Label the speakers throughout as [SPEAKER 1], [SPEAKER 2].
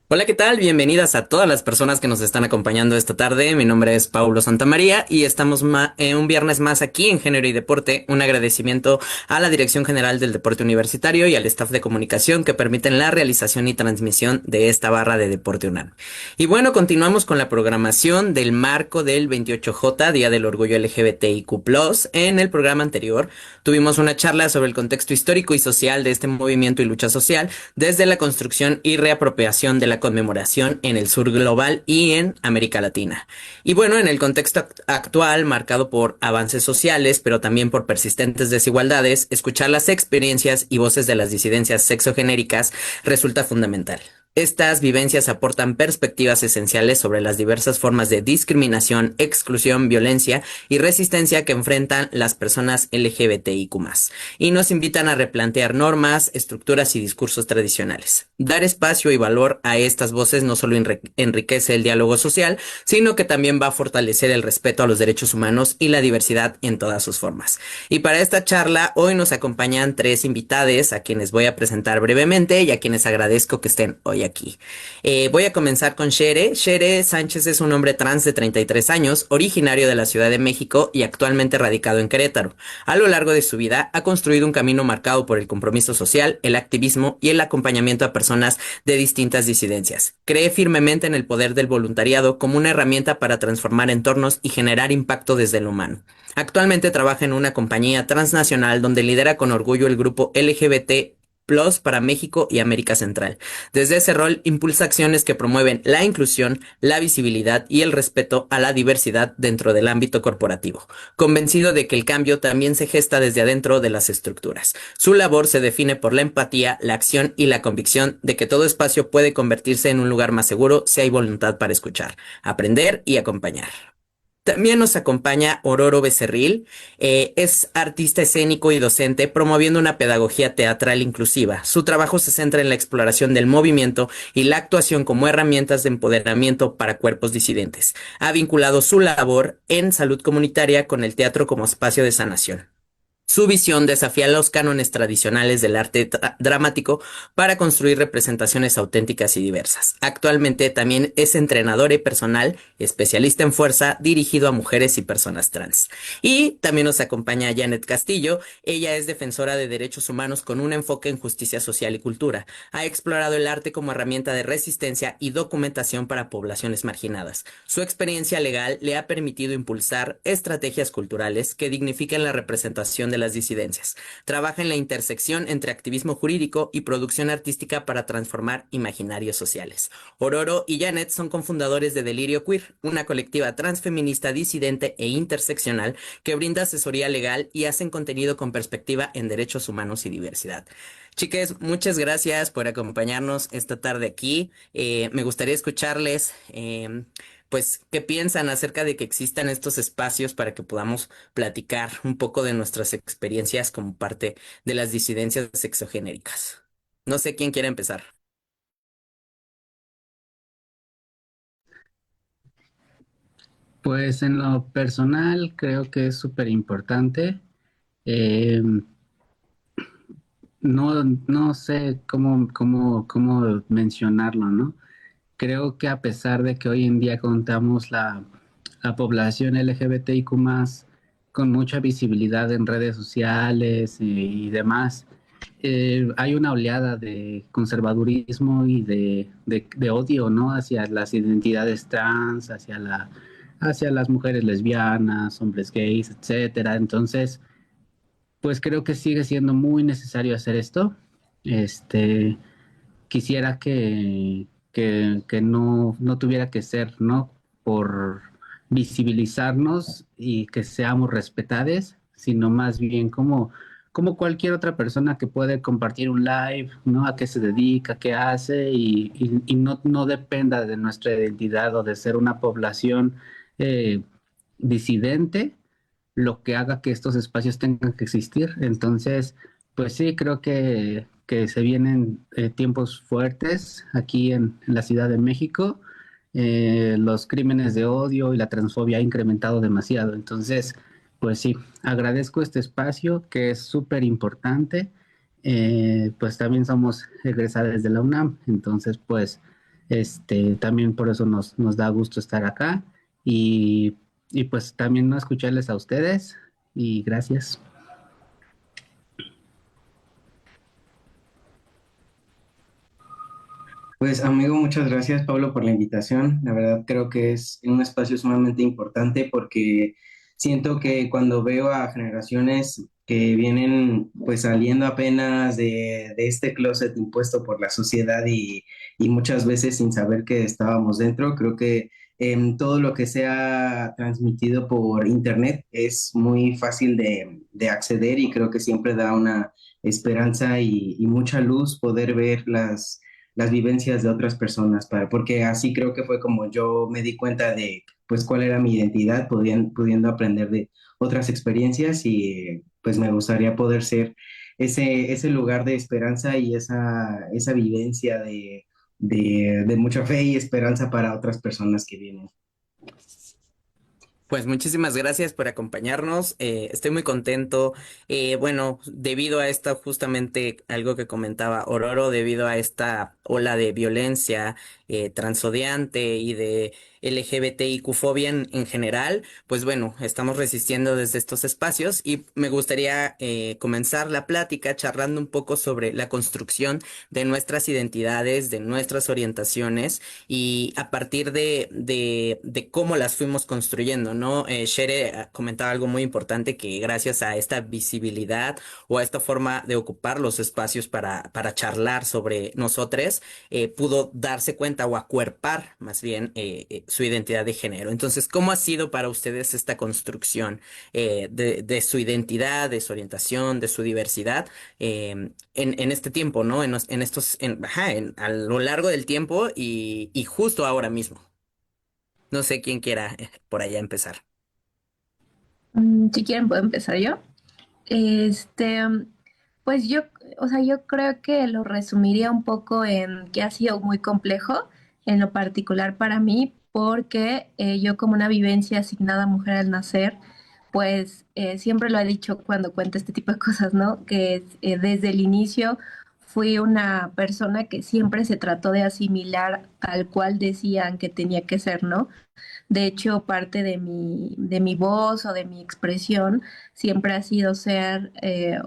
[SPEAKER 1] Hola, ¿qué tal? Bienvenidas a todas las personas que nos están acompañando esta tarde. Mi nombre es Paulo Santamaría y estamos un viernes más aquí en Género y Deporte. Un agradecimiento a la Dirección General del Deporte Universitario y al staff de comunicación que permiten la realización y transmisión de esta barra de Deporte UNAM. Y bueno, continuamos con la programación del marco del 28J, Día del Orgullo LGBTIQ+. En el programa anterior tuvimos una charla sobre el contexto histórico y social de este movimiento y lucha social desde la construcción y reapropiación de la conmemoración en el sur global y en América Latina. Y bueno, en el contexto actual, marcado por avances sociales, pero también por persistentes desigualdades, escuchar las experiencias y voces de las disidencias sexogenéricas resulta fundamental. Estas vivencias aportan perspectivas esenciales sobre las diversas formas de discriminación, exclusión, violencia y resistencia que enfrentan las personas LGBTIQ+, y nos invitan a replantear normas, estructuras y discursos tradicionales. Dar espacio y valor a estas voces no solo enriquece el diálogo social, sino que también va a fortalecer el respeto a los derechos humanos y la diversidad en todas sus formas. Y para esta charla, hoy nos acompañan tres invitades a quienes voy a presentar brevemente y a quienes agradezco que estén hoy aquí. Voy a comenzar con Shere. Shere Sánchez es un hombre trans de 33 años, originario de la Ciudad de México y actualmente radicado en Querétaro. A lo largo de su vida ha construido un camino marcado por el compromiso social, el activismo y el acompañamiento a personas de distintas disidencias. Cree firmemente en el poder del voluntariado como una herramienta para transformar entornos y generar impacto desde lo humano. Actualmente trabaja en una compañía transnacional donde lidera con orgullo el grupo LGBT Plus para México y América Central. Desde ese rol impulsa acciones que promueven la inclusión, la visibilidad y el respeto a la diversidad dentro del ámbito corporativo, convencido de que el cambio también se gesta desde adentro de las estructuras. Su labor se define por la empatía, la acción y la convicción de que todo espacio puede convertirse en un lugar más seguro si hay voluntad para escuchar, aprender y acompañar. También nos acompaña Ororo Becerril, es artista escénico y docente promoviendo una pedagogía teatral inclusiva. Su trabajo se centra en la exploración del movimiento y la actuación como herramientas de empoderamiento para cuerpos disidentes. Ha vinculado su labor en salud comunitaria con el teatro como espacio de sanación. Su visión desafía los cánones tradicionales del arte dramático para construir representaciones auténticas y diversas. Actualmente también es entrenador y personal, especialista en fuerza, dirigido a mujeres y personas trans. Y también nos acompaña Janet Castillo. Ella es defensora de derechos humanos con un enfoque en justicia social y cultura. Ha explorado el arte como herramienta de resistencia y documentación para poblaciones marginadas. Su experiencia legal le ha permitido impulsar estrategias culturales que dignifiquen la representación de las disidencias. Trabaja en la intersección entre activismo jurídico y producción artística para transformar imaginarios sociales. Ororo y Janet son cofundadores de Delirio Queer, una colectiva transfeminista disidente e interseccional que brinda asesoría legal y hacen contenido con perspectiva en derechos humanos y diversidad. Chiques, muchas gracias por acompañarnos esta tarde aquí. Me gustaría escucharles, pues, qué piensan acerca de que existan estos espacios para que podamos platicar un poco de nuestras experiencias como parte de las disidencias sexogenéricas. No sé quién quiere empezar.
[SPEAKER 2] Pues en lo personal creo que es súper importante. Eh, no sé cómo mencionarlo, ¿no? Creo que a pesar de que hoy en día contamos la población LGBTIQ más con mucha visibilidad en redes sociales y demás, hay una oleada de conservadurismo y de odio, ¿no? Hacia las identidades trans, hacia las mujeres lesbianas, hombres gays, etcétera. Entonces, pues creo que sigue siendo muy necesario hacer esto. Este, quisiera que no tuviera que ser, ¿no? Por visibilizarnos y que seamos respetados, sino más bien como cualquier otra persona que puede compartir un live, ¿no? A qué se dedica, qué hace y no dependa de nuestra identidad o de ser una población eh, disidente lo que haga que estos espacios tengan que existir. Entonces, pues sí, creo que se vienen tiempos fuertes aquí en la Ciudad de México. Los crímenes de odio y la transfobia ha incrementado demasiado. Entonces, pues sí, agradezco este espacio que es súper importante. Pues también somos egresados de la UNAM, entonces pues También por eso nos da gusto estar acá y, y pues también no escucharles a ustedes y gracias.
[SPEAKER 3] Pues amigo, muchas gracias Pablo por la invitación. La verdad creo que es un espacio sumamente importante porque siento que cuando veo a generaciones que vienen pues saliendo apenas de este closet impuesto por la sociedad y muchas veces sin saber que estábamos dentro, creo que todo lo que sea transmitido por internet es muy fácil de acceder y creo que siempre da una esperanza y mucha luz poder ver las vivencias de otras personas, porque así creo que fue como yo me di cuenta de pues cuál era mi identidad, pudiendo aprender de otras experiencias y pues me gustaría poder ser ese lugar de esperanza y esa vivencia de mucha fe y esperanza para otras personas que vienen.
[SPEAKER 1] Pues muchísimas gracias por acompañarnos. Estoy muy contento. Bueno, debido a esta justamente algo que comentaba Ororo, debido a esta ola de violencia transodiante y de LGBTIQ-fobia en general, pues bueno, estamos resistiendo desde estos espacios y me gustaría comenzar la plática charlando un poco sobre la construcción de nuestras identidades, de nuestras orientaciones y a partir de cómo las fuimos construyendo, ¿no? Shere comentaba algo muy importante que gracias a esta visibilidad o a esta forma de ocupar los espacios para charlar sobre nosotros, pudo darse cuenta o acuerpar más bien su identidad de género. Entonces, ¿cómo ha sido para ustedes esta construcción de su identidad, de su orientación, de su diversidad? En este tiempo, ¿no? En estos, ajá, a lo largo del tiempo y justo ahora mismo. No sé quién quiera por allá empezar.
[SPEAKER 4] Si quieren, puedo empezar yo. Este, pues yo, o sea, yo creo que lo resumiría un poco en que ha sido muy complejo, en lo particular para mí, porque yo como una vivencia asignada mujer al nacer, pues siempre lo he dicho cuando cuento este tipo de cosas, ¿no? Que desde el inicio fui una persona que siempre se trató de asimilar tal cual decían que tenía que ser, ¿no? De hecho, parte de mi voz o de mi expresión siempre ha sido ser, en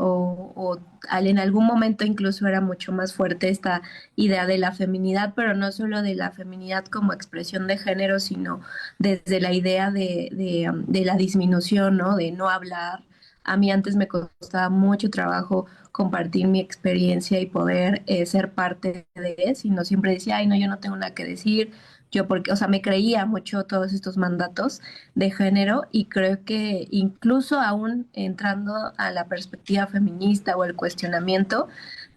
[SPEAKER 4] algún momento incluso era mucho más fuerte esta idea de la feminidad, pero no solo de la feminidad como expresión de género, sino desde la idea de la disminución, ¿no? De no hablar. A mí antes me costaba mucho trabajo compartir mi experiencia y poder ser parte de, sino siempre decía, ay, no, yo no tengo nada que decir, yo porque, o sea, me creía mucho todos estos mandatos de género y creo que incluso aún entrando a la perspectiva feminista o el cuestionamiento,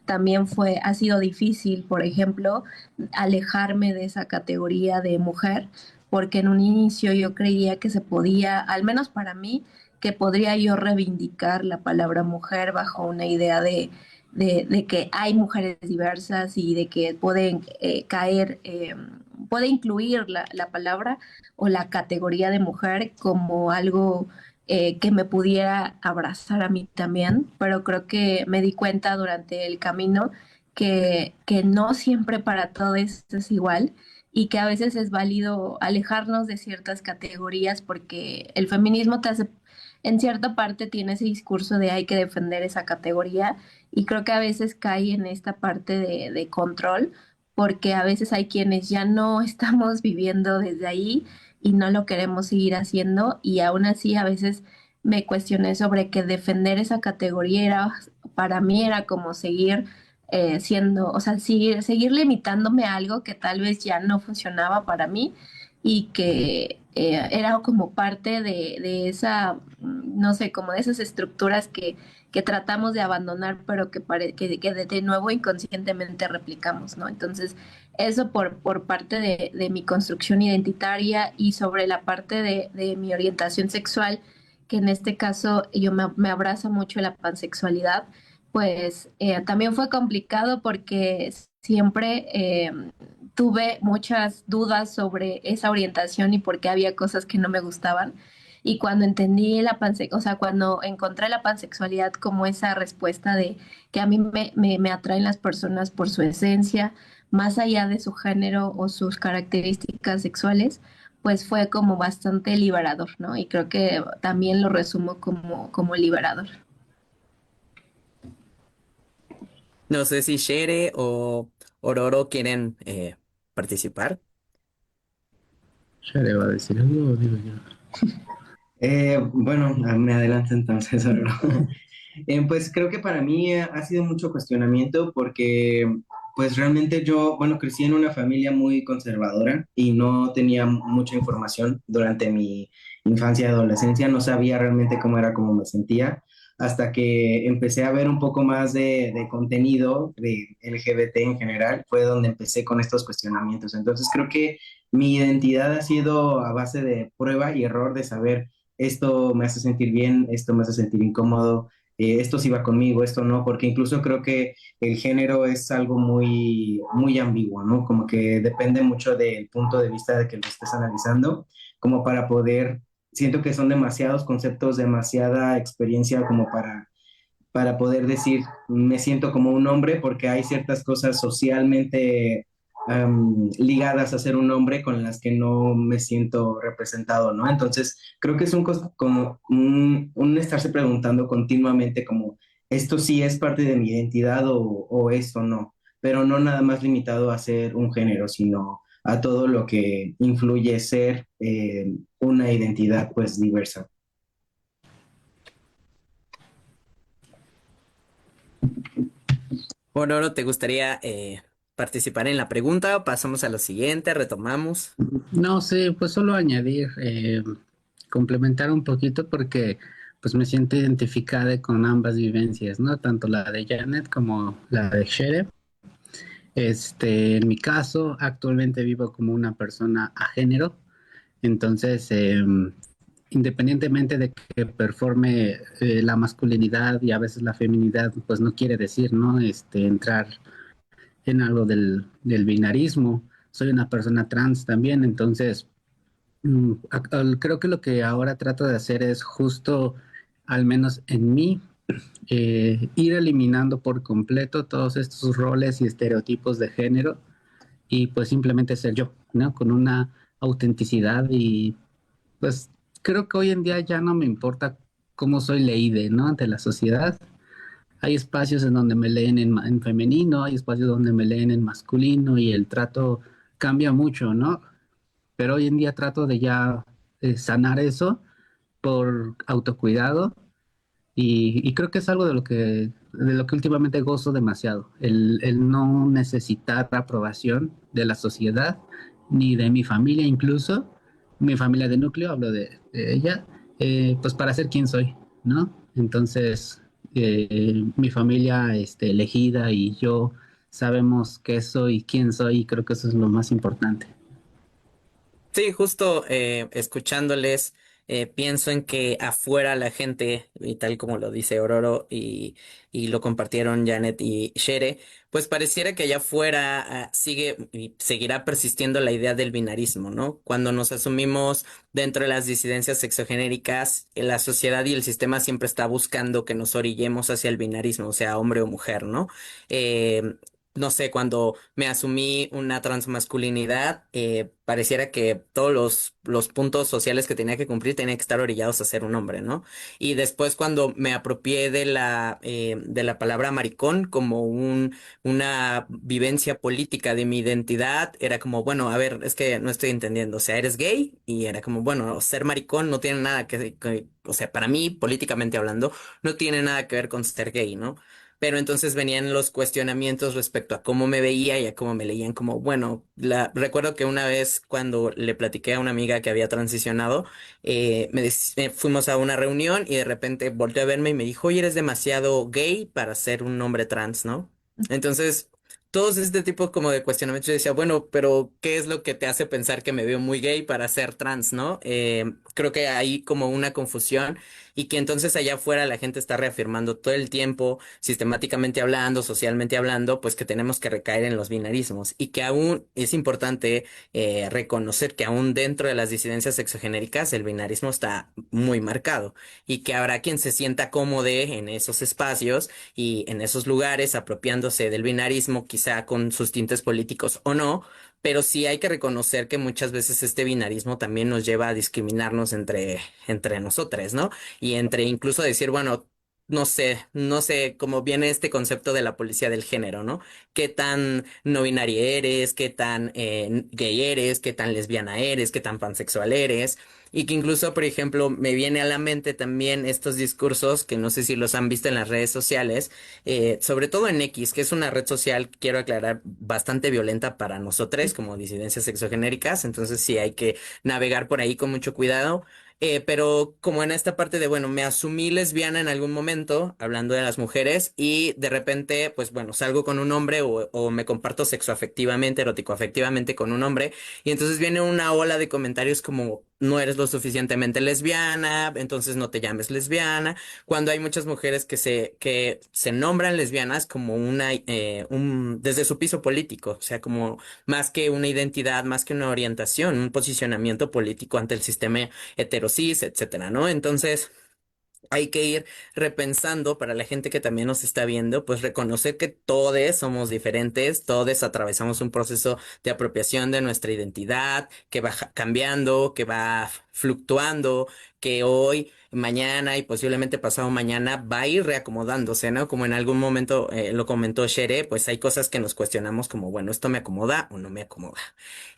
[SPEAKER 4] también ha sido difícil, por ejemplo, alejarme de esa categoría de mujer, porque en un inicio yo creía que se podía, al menos para mí, que podría yo reivindicar la palabra mujer bajo una idea de que hay mujeres diversas y de que pueden caer, puede incluir la palabra o la categoría de mujer como algo que me pudiera abrazar a mí también, pero creo que me di cuenta durante el camino que no siempre para todos es igual y que a veces es válido alejarnos de ciertas categorías porque el feminismo te hace, en cierta parte tiene ese discurso de hay que defender esa categoría y creo que a veces cae en esta parte de control porque a veces hay quienes ya no estamos viviendo desde ahí y no lo queremos seguir haciendo y aún así a veces me cuestioné sobre que defender esa categoría era, para mí era como seguir siendo, o sea, seguir limitándome a algo que tal vez ya no funcionaba para mí y que era como parte de esa, no sé, como de esas estructuras que tratamos de abandonar, pero que de nuevo inconscientemente replicamos, ¿no? Entonces, eso por parte de mi construcción identitaria y sobre la parte de mi orientación sexual, que en este caso me abraza mucho la pansexualidad, pues también fue complicado porque siempre tuve muchas dudas sobre esa orientación y por qué había cosas que no me gustaban. Y cuando entendí o sea, cuando encontré la pansexualidad como esa respuesta de que a mí me atraen las personas por su esencia, más allá de su género o sus características sexuales, pues fue como bastante liberador, ¿no? Y creo que también lo resumo como liberador.
[SPEAKER 1] No sé si Shere o Ororo quieren participar.
[SPEAKER 2] Ya le va a decir algo, digo yo.
[SPEAKER 3] Bueno, me adelanto entonces, Aurora. Pues creo que para mí ha sido mucho cuestionamiento porque pues realmente yo, bueno, crecí en una familia muy conservadora y no tenía mucha información durante mi infancia y adolescencia, no sabía realmente cómo era, cómo me sentía, hasta que empecé a ver un poco más de contenido de LGBT en general, fue donde empecé con estos cuestionamientos. Entonces creo que mi identidad ha sido a base de prueba y error de saber esto me hace sentir bien, esto me hace sentir incómodo, esto sí va conmigo, esto no, porque incluso creo que el género es algo muy ambiguo, ¿no? Como que depende mucho del punto de vista de que lo estés analizando, como para poder, siento que son demasiados conceptos, demasiada experiencia como para poder decir, me siento como un hombre, porque hay ciertas cosas socialmente ligadas a ser un hombre con las que no me siento representado, ¿no? Entonces, creo que es como un estarse preguntando continuamente como, esto sí es parte de mi identidad o esto no, pero no nada más limitado a ser un género, sino a todo lo que influye ser una identidad pues diversa.
[SPEAKER 1] Ororo, ¿te gustaría participar en la pregunta? Pasamos a lo siguiente, retomamos.
[SPEAKER 2] No sé, pues solo añadir, complementar un poquito porque pues me siento identificada con ambas vivencias, ¿no? Tanto la de Janet como la de Shere. En mi caso, actualmente vivo como una persona a género, entonces, independientemente de que performe la masculinidad y a veces la feminidad, pues no quiere decir, ¿no? Entrar en algo del binarismo. Soy una persona trans también, entonces creo que lo que ahora trato de hacer es justo, al menos en mí, ir eliminando por completo todos estos roles y estereotipos de género y pues simplemente ser yo, ¿no? Con una autenticidad y pues creo que hoy en día ya no me importa cómo soy leída, ¿no? Ante la sociedad. Hay espacios en donde me leen en femenino, hay espacios donde me leen en masculino y el trato cambia mucho, ¿no? Pero hoy en día trato de ya sanar eso por autocuidado y creo que es algo de lo que últimamente gozo demasiado, el no necesitar la aprobación de la sociedad ni de mi familia incluso, mi familia de núcleo, hablo de ella, pues para ser quien soy, ¿no? Entonces, mi familia elegida y yo sabemos qué soy, quién soy y creo que eso es lo más importante.
[SPEAKER 1] Sí, justo escuchándoles, pienso en que afuera la gente, y tal como lo dice Ororo y lo compartieron Janet y Shere, pues pareciera que allá afuera sigue y seguirá persistiendo la idea del binarismo, ¿no? Cuando nos asumimos dentro de las disidencias sexogenéricas, la sociedad y el sistema siempre está buscando que nos orillemos hacia el binarismo, o sea, hombre o mujer, ¿no? Eh, no sé, cuando me asumí una transmasculinidad, pareciera que todos los puntos sociales que tenía que cumplir tenían que estar orillados a ser un hombre, ¿no? Y después cuando me apropié de la palabra maricón como una vivencia política de mi identidad, era como, bueno, a ver, es que no estoy entendiendo, o sea, eres gay y era como, bueno, ser maricón no tiene nada o sea, para mí, políticamente hablando, no tiene nada que ver con ser gay, ¿no? Pero entonces venían los cuestionamientos respecto a cómo me veía y a cómo me leían como, bueno, recuerdo que una vez cuando le platiqué a una amiga que había transicionado, fuimos a una reunión y de repente volteó a verme y me dijo, oye, eres demasiado gay para ser un hombre trans, ¿no? Entonces, todos este tipo como de cuestionamientos, yo decía, bueno, pero ¿qué es lo que te hace pensar que me veo muy gay para ser trans, ¿no? Creo que hay como una confusión y que entonces allá afuera la gente está reafirmando todo el tiempo, sistemáticamente hablando, socialmente hablando, pues que tenemos que recaer en los binarismos y que aún es importante reconocer que aún dentro de las disidencias sexogenéricas el binarismo está muy marcado y que habrá quien se sienta cómodo en esos espacios y en esos lugares apropiándose del binarismo, quizá quizá con sus tintes políticos o no, pero sí hay que reconocer que muchas veces este binarismo también nos lleva a discriminarnos entre nosotros, ¿no? Y entre incluso decir, bueno, no sé cómo viene este concepto de la policía del género, ¿no? ¿Qué tan no binaria eres? ¿Qué tan gay eres? ¿Qué tan lesbiana eres? ¿Qué tan pansexual eres? Y que incluso, por ejemplo, me viene a la mente también estos discursos que no sé si los han visto en las redes sociales, sobre todo en X, que es una red social, quiero aclarar, bastante violenta para nosotros como disidencias sexogenéricas, entonces sí hay que navegar por ahí con mucho cuidado. Pero como en esta parte de, bueno, me asumí lesbiana en algún momento, hablando de las mujeres, y de repente, pues bueno, salgo con un hombre o me comparto sexoafectivamente, erótico-afectivamente con un hombre, y entonces viene una ola de comentarios como, no eres lo suficientemente lesbiana, entonces no te llames lesbiana, cuando hay muchas mujeres que se nombran lesbianas como desde su piso político, o sea, como más que una identidad, más que una orientación, un posicionamiento político ante el sistema heterosis, etcétera, ¿no? Entonces, hay que ir repensando para la gente que también nos está viendo, pues reconocer que todos somos diferentes, todos atravesamos un proceso de apropiación de nuestra identidad, que va cambiando, que va fluctuando, que hoy, mañana y posiblemente pasado mañana va a ir reacomodándose, ¿no? Como en algún momento lo comentó Shere, pues hay cosas que nos cuestionamos como, bueno, ¿esto me acomoda o no me acomoda?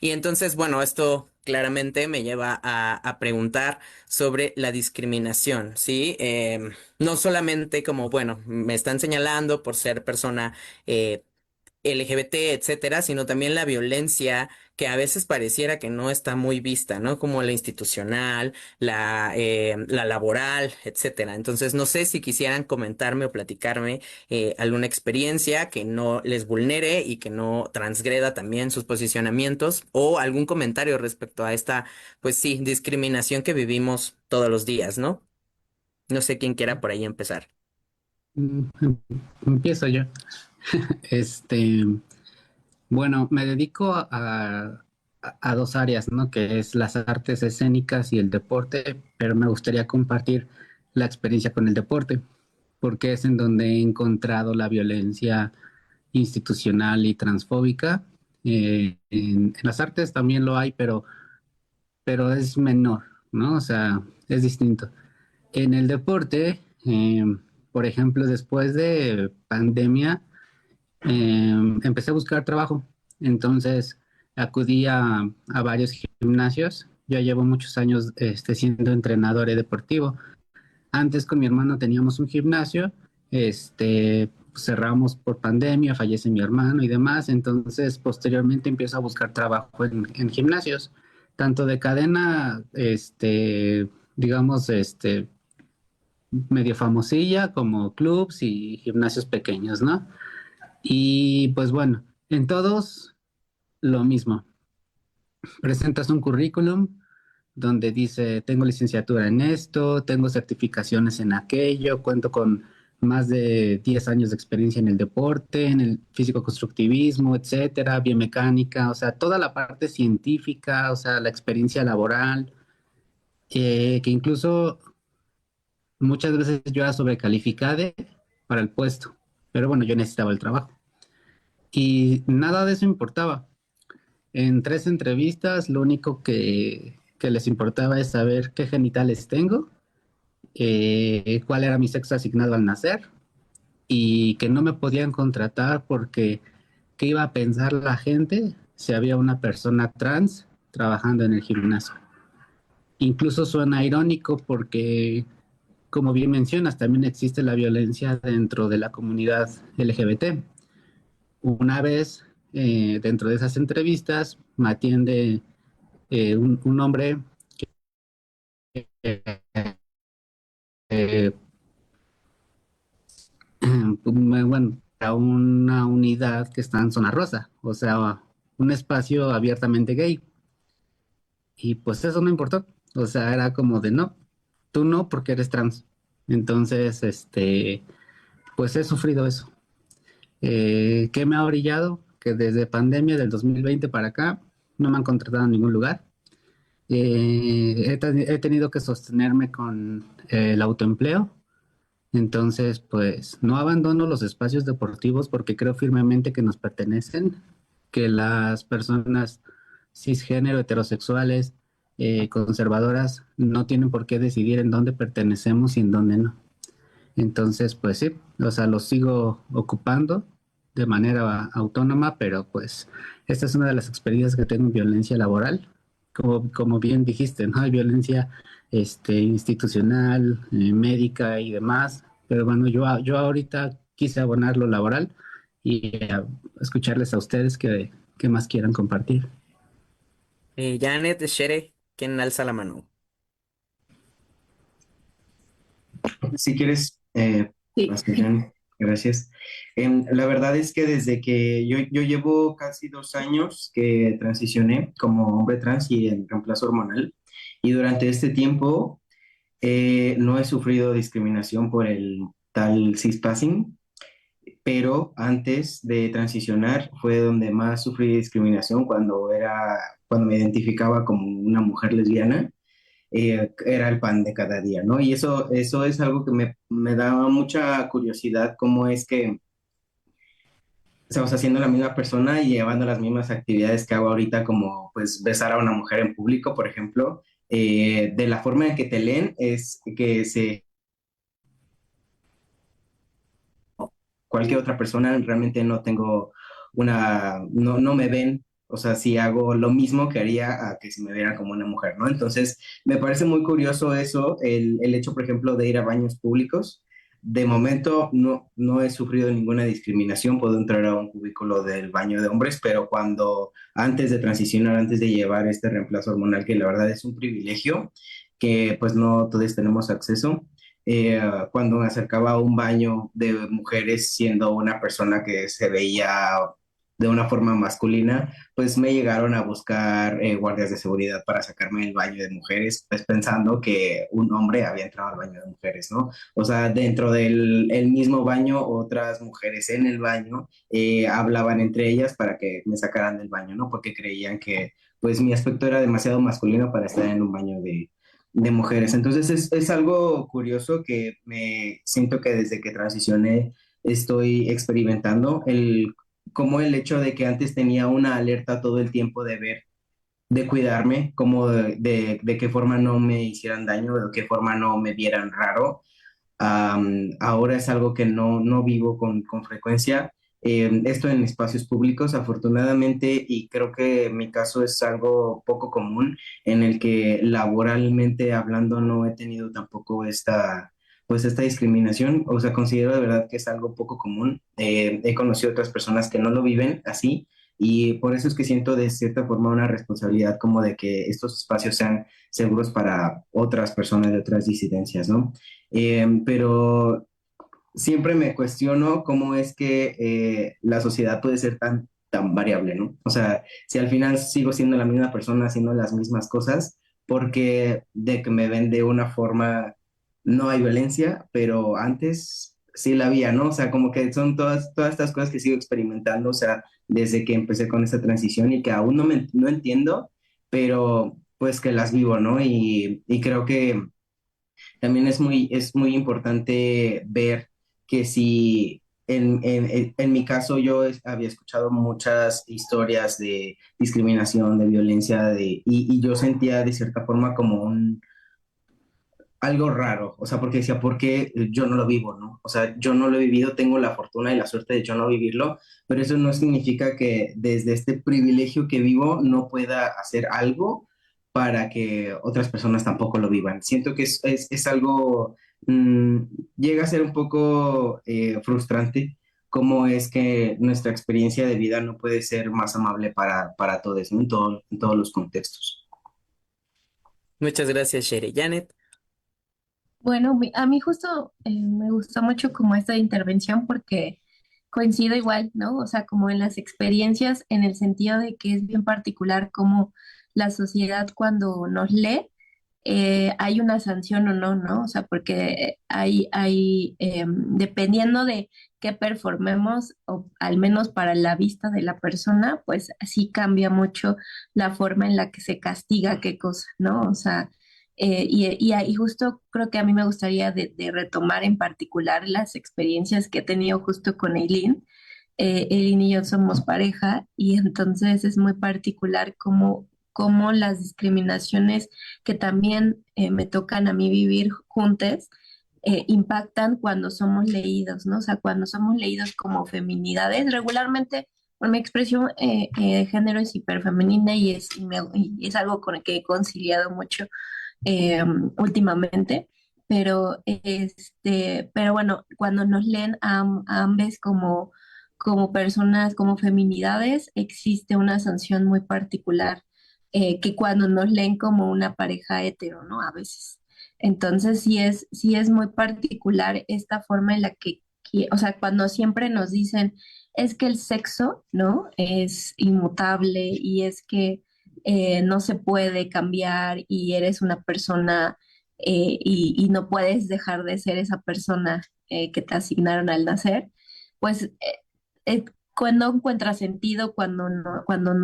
[SPEAKER 1] Y entonces, bueno, esto claramente me lleva a preguntar sobre la discriminación, ¿sí? No solamente como, bueno, me están señalando por ser persona LGBT, etcétera, sino también la violencia que a veces pareciera que no está muy vista, ¿no? Como la institucional, la laboral, etcétera. Entonces, no sé si quisieran comentarme o platicarme alguna experiencia que no les vulnere y que no transgreda también sus posicionamientos o algún comentario respecto a esta, pues sí, discriminación que vivimos todos los días, ¿no? No sé quién quiera por ahí empezar.
[SPEAKER 2] Mm, Empiezo yo. Este, bueno, me dedico a dos áreas, ¿no? Que es las artes escénicas y el deporte, pero me gustaría compartir la experiencia con el deporte, porque es en donde he encontrado la violencia institucional y transfóbica. En las artes también lo hay, pero es menor, ¿no? O sea, es distinto. En el deporte, por ejemplo, después de pandemia, empecé a buscar trabajo. Entonces, acudí a varios gimnasios. Yo llevo muchos años siendo entrenador deportivo. Antes con mi hermano teníamos un gimnasio, cerramos por pandemia, fallece mi hermano y demás. Entonces, posteriormente empiezo a buscar trabajo en gimnasios, tanto de cadena, digamos, medio famosilla, como clubs y gimnasios pequeños, ¿no? Y pues bueno, en todos lo mismo. Presentas un currículum donde dice, tengo licenciatura en esto, tengo certificaciones en aquello, cuento con más de 10 años de experiencia en el deporte, en el físico-constructivismo, etcétera, biomecánica, o sea, toda la parte científica, o sea, la experiencia laboral, que incluso muchas veces yo era sobrecalificada para el puesto, pero bueno, yo necesitaba el trabajo. Y nada de eso importaba. En 3 entrevistas, lo único que les importaba es saber qué genitales tengo, cuál era mi sexo asignado al nacer y que no me podían contratar porque qué iba a pensar la gente si había una persona trans trabajando en el gimnasio. Incluso suena irónico porque, como bien mencionas, también existe la violencia dentro de la comunidad LGBT. Una vez, dentro de esas entrevistas, me atiende un hombre que, eh, bueno, a una unidad que está en zona rosa, o sea, un espacio abiertamente gay. Y pues eso no importó, o sea, era como de no, tú no porque eres trans. Entonces, pues he sufrido eso. ¿Qué me ha orillado? Que desde pandemia del 2020 para acá no me han contratado en ningún lugar. He tenido que sostenerme con el autoempleo. Entonces, pues no abandono los espacios deportivos porque creo firmemente que nos pertenecen, que las personas cisgénero, heterosexuales, conservadoras, no tienen por qué decidir en dónde pertenecemos y en dónde no. Entonces, pues sí, o sea, los sigo ocupando de manera autónoma, pero pues esta es una de las experiencias que tengo en violencia laboral. Como bien dijiste, ¿no? Hay violencia institucional, médica y demás, pero bueno, yo ahorita quise abonar lo laboral y escucharles a ustedes que más quieran compartir.
[SPEAKER 1] Janet, Shere, ¿quién alza la mano?
[SPEAKER 3] Si quieres,
[SPEAKER 4] Sí.
[SPEAKER 3] Sebastián, gracias. La verdad es que desde que yo llevo casi 2 años que transicioné como hombre trans y en reemplazo hormonal, y durante este tiempo no he sufrido discriminación por el tal cispassing, pero antes de transicionar fue donde más sufrí discriminación cuando me identificaba como una mujer lesbiana. Era el pan de cada día, ¿no? Y eso es algo que me daba mucha curiosidad, cómo es que estamos haciendo la misma persona y llevando las mismas actividades que hago ahorita, como pues besar a una mujer en público, por ejemplo. De la forma en que te leen es que cualquier otra persona realmente no tengo no me ven, o sea, si hago lo mismo que haría a que si me vieran como una mujer, ¿no? Entonces, me parece muy curioso eso, el hecho, por ejemplo, de ir a baños públicos. De momento no he sufrido ninguna discriminación, puedo entrar a un cubículo del baño de hombres, pero antes de transicionar, antes de llevar este reemplazo hormonal, que la verdad es un privilegio, que pues no todos tenemos acceso, eh, cuando me acercaba a un baño de mujeres siendo una persona que se veía de una forma masculina, pues me llegaron a buscar guardias de seguridad para sacarme del baño de mujeres, pues pensando que un hombre había entrado al baño de mujeres, ¿no? O sea, dentro del el mismo baño, otras mujeres en el baño hablaban entre ellas para que me sacaran del baño, ¿no? Porque creían que pues mi aspecto era demasiado masculino para estar en un baño de mujeres. Entonces es algo curioso que me siento que desde que transicioné estoy experimentando, como el hecho de que antes tenía una alerta todo el tiempo de ver, de cuidarme, como de qué forma no me hicieran daño, de qué forma no me vieran raro. Ahora es algo que no vivo con frecuencia. Esto en espacios públicos, afortunadamente, y creo que en mi caso es algo poco común, en el que laboralmente hablando no he tenido tampoco pues esta discriminación. O sea, considero de verdad que es algo poco común. He conocido otras personas que no lo viven así. Y por eso es que siento de cierta forma una responsabilidad como de que estos espacios sean seguros para otras personas de otras disidencias, ¿no? Pero siempre me cuestiono cómo es que la sociedad puede ser tan variable, ¿no? O sea, si al final sigo siendo la misma persona, haciendo las mismas cosas, porque de que me ven de una forma, no hay violencia, pero antes sí la había, ¿no? O sea, como que son todas estas cosas que sigo experimentando, o sea, desde que empecé con esta transición y que aún no entiendo, pero pues que las vivo, ¿no? Y creo que también es muy importante ver que si en mi caso yo había escuchado muchas historias de discriminación, de violencia, y yo sentía de cierta forma como algo raro, o sea, porque decía, ¿por qué yo no lo vivo, no? O sea, yo no lo he vivido, tengo la fortuna y la suerte de yo no vivirlo, pero eso no significa que desde este privilegio que vivo no pueda hacer algo para que otras personas tampoco lo vivan. Siento que es algo, mm, llega a ser un poco frustrante cómo es que nuestra experiencia de vida no puede ser más amable para todos, ¿no? En todos los contextos.
[SPEAKER 1] Muchas gracias, Shere. Janet.
[SPEAKER 4] Bueno, a mí justo me gustó mucho como esta intervención porque coincido igual, ¿no? O sea, como en las experiencias, en el sentido de que es bien particular como la sociedad cuando nos lee, hay una sanción o no, ¿no? O sea, porque dependiendo de qué performemos, o al menos para la vista de la persona, pues sí cambia mucho la forma en la que se castiga qué cosa, ¿no? O sea, Y justo creo que a mí me gustaría de retomar en particular las experiencias que he tenido justo con Eileen. Eileen y yo somos pareja y entonces es muy particular cómo las discriminaciones que también me tocan a mí vivir juntas impactan cuando somos leídos, ¿no? O sea, cuando somos leídos como feminidades, regularmente por mi expresión de género es hiperfemenina y es algo con el que he conciliado mucho últimamente, pero bueno, cuando nos leen a ambas como personas, como feminidades, existe una sanción muy particular que cuando nos leen como una pareja hetero, ¿no? A veces. Entonces, sí es muy particular esta forma en la o sea, cuando siempre nos dicen, es que el sexo, ¿no? Es inmutable y es que no se puede cambiar y eres una persona y no puedes dejar de ser esa persona que te asignaron al nacer, pues cuando encuentra sentido cuando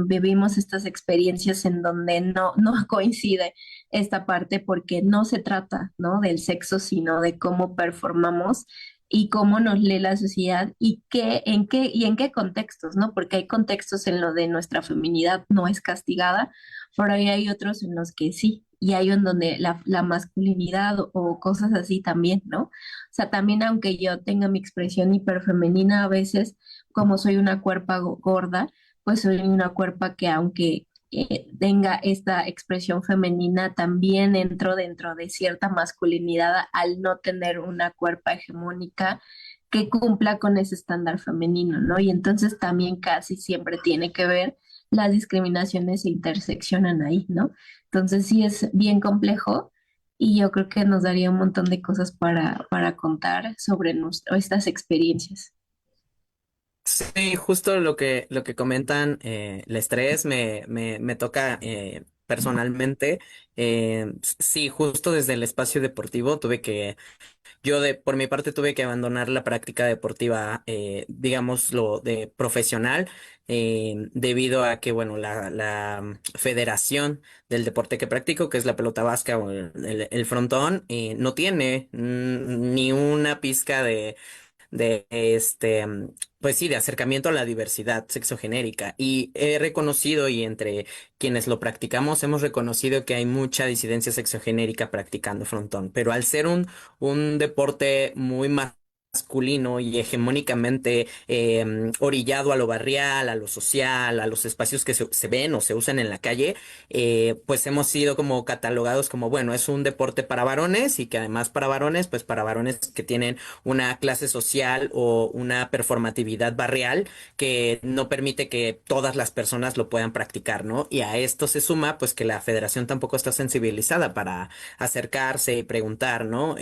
[SPEAKER 4] vivimos estas experiencias en donde no coincide esta parte porque no se trata, ¿no? Del sexo, sino de cómo performamos y cómo nos lee la sociedad y en qué contextos, ¿no? Porque hay contextos en lo de nuestra feminidad no es castigada, pero ahí hay otros en los que sí, y hay en donde la masculinidad o cosas así también, ¿no? O sea, también aunque yo tenga mi expresión hiperfemenina, a veces, como soy una cuerpa gorda, pues soy una cuerpa que aunque tenga esta expresión femenina, también entro dentro de cierta masculinidad al no tener una cuerpa hegemónica que cumpla con ese estándar femenino, ¿no? Y entonces también casi siempre tiene que ver, las discriminaciones se interseccionan ahí, ¿no? Entonces sí es bien complejo y yo creo que nos daría un montón de cosas para contar sobre estas experiencias.
[SPEAKER 1] Sí, justo lo que comentan, el estrés me toca personalmente. Sí, justo desde el espacio deportivo por mi parte tuve que abandonar la práctica deportiva, digámoslo, de profesional, debido a que, bueno, la federación del deporte que practico, que es la pelota vasca o el frontón, no tiene ni una pizca pues sí, de acercamiento a la diversidad sexogenérica. Y he reconocido, y entre quienes lo practicamos, hemos reconocido que hay mucha disidencia sexogenérica practicando frontón. Pero al ser un deporte muy masculino y hegemónicamente orillado a lo barrial, a lo social, a los espacios que se ven o se usan en la calle, pues hemos sido como catalogados como, bueno, es un deporte para varones y que además para varones, pues para varones que tienen una clase social o una performatividad barrial que no permite que todas las personas lo puedan practicar, ¿no? Y a esto se suma, pues que la federación tampoco está sensibilizada para acercarse y preguntar, ¿no?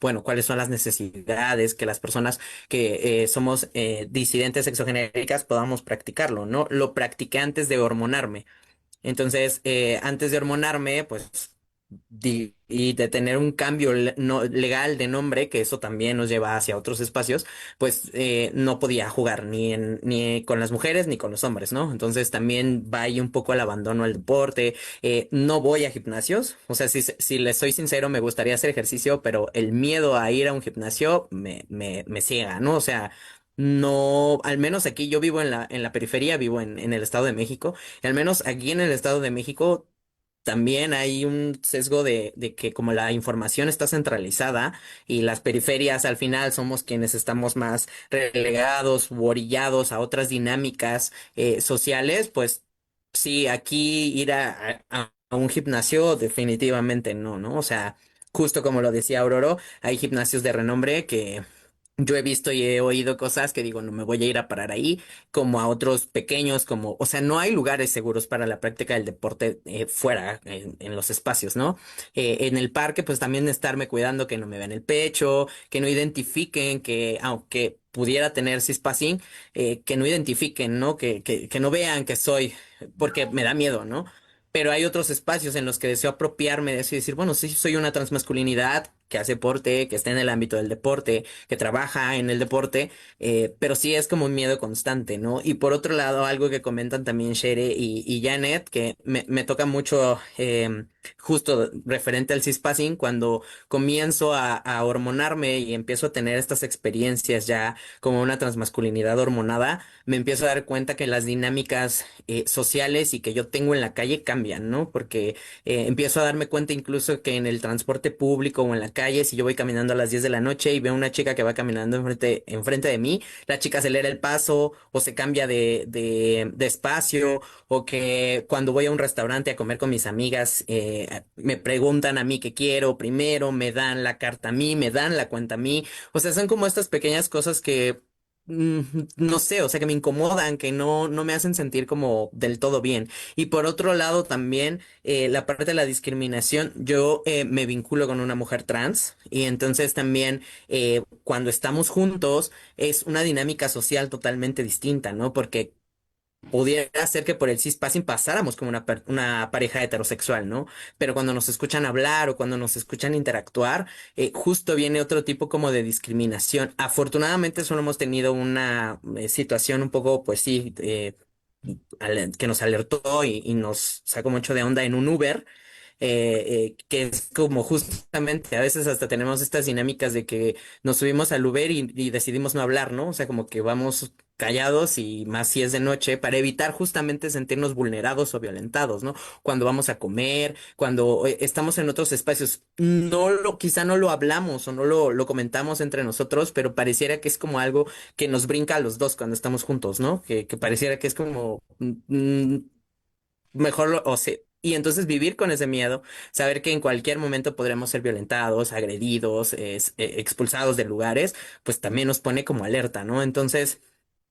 [SPEAKER 1] Bueno, cuáles son las necesidades que las personas que somos disidentes sexogenéricas podamos practicarlo, ¿no? Lo practiqué antes de hormonarme. Entonces, antes de hormonarme, pues, y de tener un cambio legal de nombre, que eso también nos lleva hacia otros espacios, pues no podía jugar ni con las mujeres ni con los hombres, ¿no? Entonces también va ahí un poco el abandono al deporte. No voy a gimnasios, o sea, si les soy sincero, me gustaría hacer ejercicio, pero el miedo a ir a un gimnasio me ciega, ¿no? O sea... No, al menos aquí yo vivo en la periferia, vivo en el Estado de México. Y al menos aquí en el Estado de México también hay un sesgo de que como la información está centralizada y las periferias al final somos quienes estamos más relegados u orillados a otras dinámicas sociales, pues sí, aquí ir a un gimnasio definitivamente no, ¿no? O sea, justo como lo decía Aurora, hay gimnasios de renombre que... Yo he visto y he oído cosas que digo, no me voy a ir a parar ahí, como a otros pequeños, como, o sea, no hay lugares seguros para la práctica del deporte fuera, en los espacios, ¿no? En el parque, pues también estarme cuidando que no me vean el pecho, que no identifiquen que, aunque pudiera tener cispassing, que no identifiquen, ¿no? Que no vean que soy, porque me da miedo, ¿no? Pero hay otros espacios en los que deseo apropiarme de eso y decir, bueno, sí, soy una transmasculinidad que hace deporte, que está en el ámbito del deporte, que trabaja en el deporte, pero sí es como un miedo constante, ¿no? Y por otro lado, algo que comentan también Shere y Janet, que me toca mucho, justo referente al cispassing, cuando comienzo a hormonarme y empiezo a tener estas experiencias ya como una transmasculinidad hormonada, me empiezo a dar cuenta que las dinámicas sociales y que yo tengo en la calle cambian, ¿no? Porque empiezo a darme cuenta incluso que en el transporte público o en la calle, si yo voy caminando a las 10 de la noche y veo una chica que va caminando enfrente de mí, la chica acelera el paso o se cambia de espacio, o que cuando voy a un restaurante a comer con mis amigas, me preguntan a mí qué quiero primero, me dan la carta a mí, me dan la cuenta a mí. O sea, son como estas pequeñas cosas que mm, no sé, o sea, que me incomodan, que no me hacen sentir como del todo bien. Y por otro lado, también la parte de la discriminación, yo me vinculo con una mujer trans y entonces también cuando estamos juntos es una dinámica social totalmente distinta, ¿no? Porque pudiera ser que por el cispassing pasáramos como una pareja heterosexual, ¿no? Pero cuando nos escuchan hablar o cuando nos escuchan interactuar, justo viene otro tipo como de discriminación. Afortunadamente solo hemos tenido una situación un poco, pues sí, que nos alertó y nos sacó mucho de onda en un Uber, que es como justamente a veces hasta tenemos estas dinámicas de que nos subimos al Uber y decidimos no hablar, ¿no? O sea, como que vamos callados y más si es de noche para evitar justamente sentirnos vulnerados o violentados, ¿no? Cuando vamos a comer, cuando estamos en otros espacios, quizá no lo hablamos o no lo comentamos entre nosotros, pero pareciera que es como algo que nos brinca a los dos cuando estamos juntos, ¿no? Que pareciera que es como, mejor, o sea, y entonces vivir con ese miedo, saber que en cualquier momento podremos ser violentados, agredidos, expulsados de lugares, pues también nos pone como alerta, ¿no? Entonces,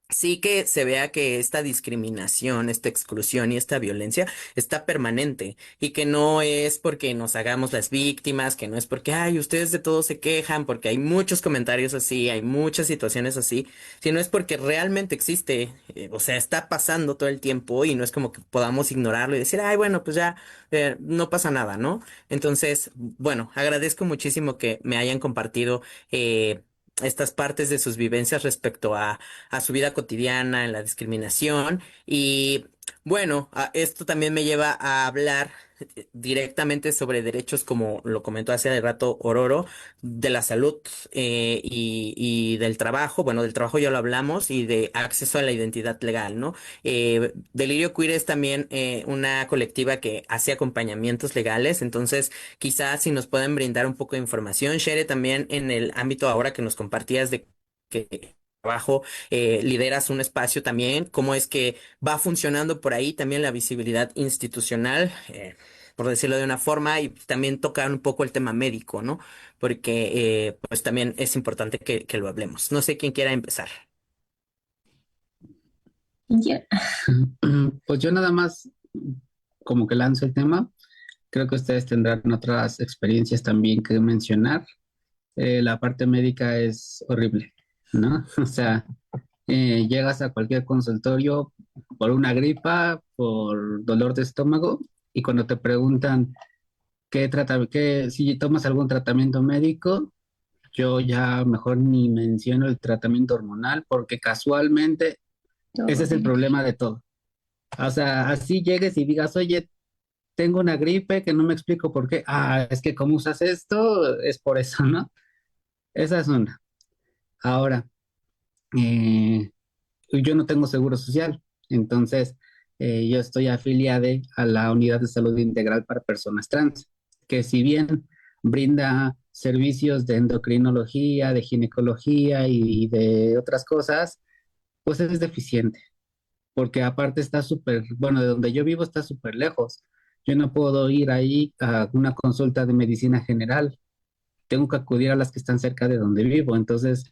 [SPEAKER 1] sí que se vea que esta discriminación, esta exclusión y esta violencia está permanente y que no es porque nos hagamos las víctimas, que no es porque, ay, ustedes de todo se quejan, porque hay muchos comentarios así, hay muchas situaciones así, sino es porque realmente existe, o sea, está pasando todo el tiempo y no es como que podamos ignorarlo y decir, ay, bueno, pues ya no pasa nada, ¿no? Entonces, bueno, agradezco muchísimo que me hayan compartido. Estas partes de sus vivencias respecto a su vida cotidiana, en la discriminación. Y bueno, esto también me lleva a hablar directamente sobre derechos, como lo comentó hace rato Ororo, de la salud y del trabajo. Bueno, del trabajo ya lo hablamos y de acceso a la identidad legal, ¿no? Delirio Queer es también una colectiva que hace acompañamientos legales, entonces quizás si nos pueden brindar un poco de información. Shere, también en el ámbito ahora que nos compartías de que trabajo, lideras un espacio también, cómo es que va funcionando por ahí también la visibilidad institucional, por decirlo de una forma, y también tocar un poco el tema médico, ¿no? Porque pues también es importante que lo hablemos. No sé quién quiera empezar.
[SPEAKER 4] Ya.
[SPEAKER 2] Pues yo nada más como que lanzo el tema. Creo que ustedes tendrán otras experiencias también que mencionar. La parte médica es horrible, ¿no? O sea, llegas a cualquier consultorio por una gripa, por dolor de estómago, y cuando te preguntan si tomas algún tratamiento médico, yo ya mejor ni menciono el tratamiento hormonal, porque casualmente ese es el problema de todo. O sea, así llegues y digas, oye, tengo una gripe que no me explico por qué. Ah, es que como usas esto, es por eso, ¿no? Esa es una. Ahora, eh, yo no tengo seguro social, entonces yo estoy afiliada a la Unidad de Salud Integral para Personas Trans, que si bien brinda servicios de endocrinología, de ginecología y de otras cosas, pues es deficiente, porque aparte está súper, bueno, de donde yo vivo está súper lejos. Yo no puedo ir ahí a una consulta de medicina general, tengo que acudir a las que están cerca de donde vivo, entonces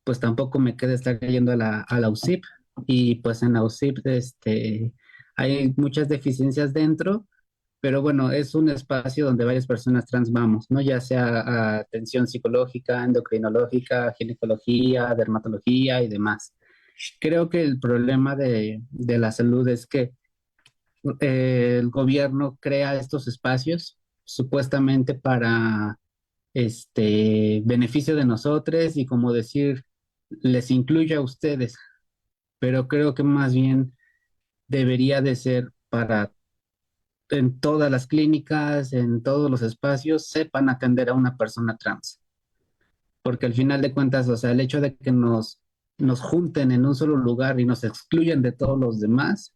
[SPEAKER 2] pues tampoco me queda estar yendo a la UCIP, y pues en la UCIP hay muchas deficiencias dentro, pero bueno, es un espacio donde varias personas trans vamos, ¿no? Ya sea a atención psicológica, endocrinológica, ginecología, dermatología y demás. Creo que el problema de la salud es que el gobierno crea estos espacios supuestamente para beneficio de nosotros y como decir, les incluye a ustedes, pero creo que más bien debería de ser para en todas las clínicas, en todos los espacios, sepan atender a una persona trans. Porque al final de cuentas, o sea, el hecho de que nos junten en un solo lugar y nos excluyan de todos los demás,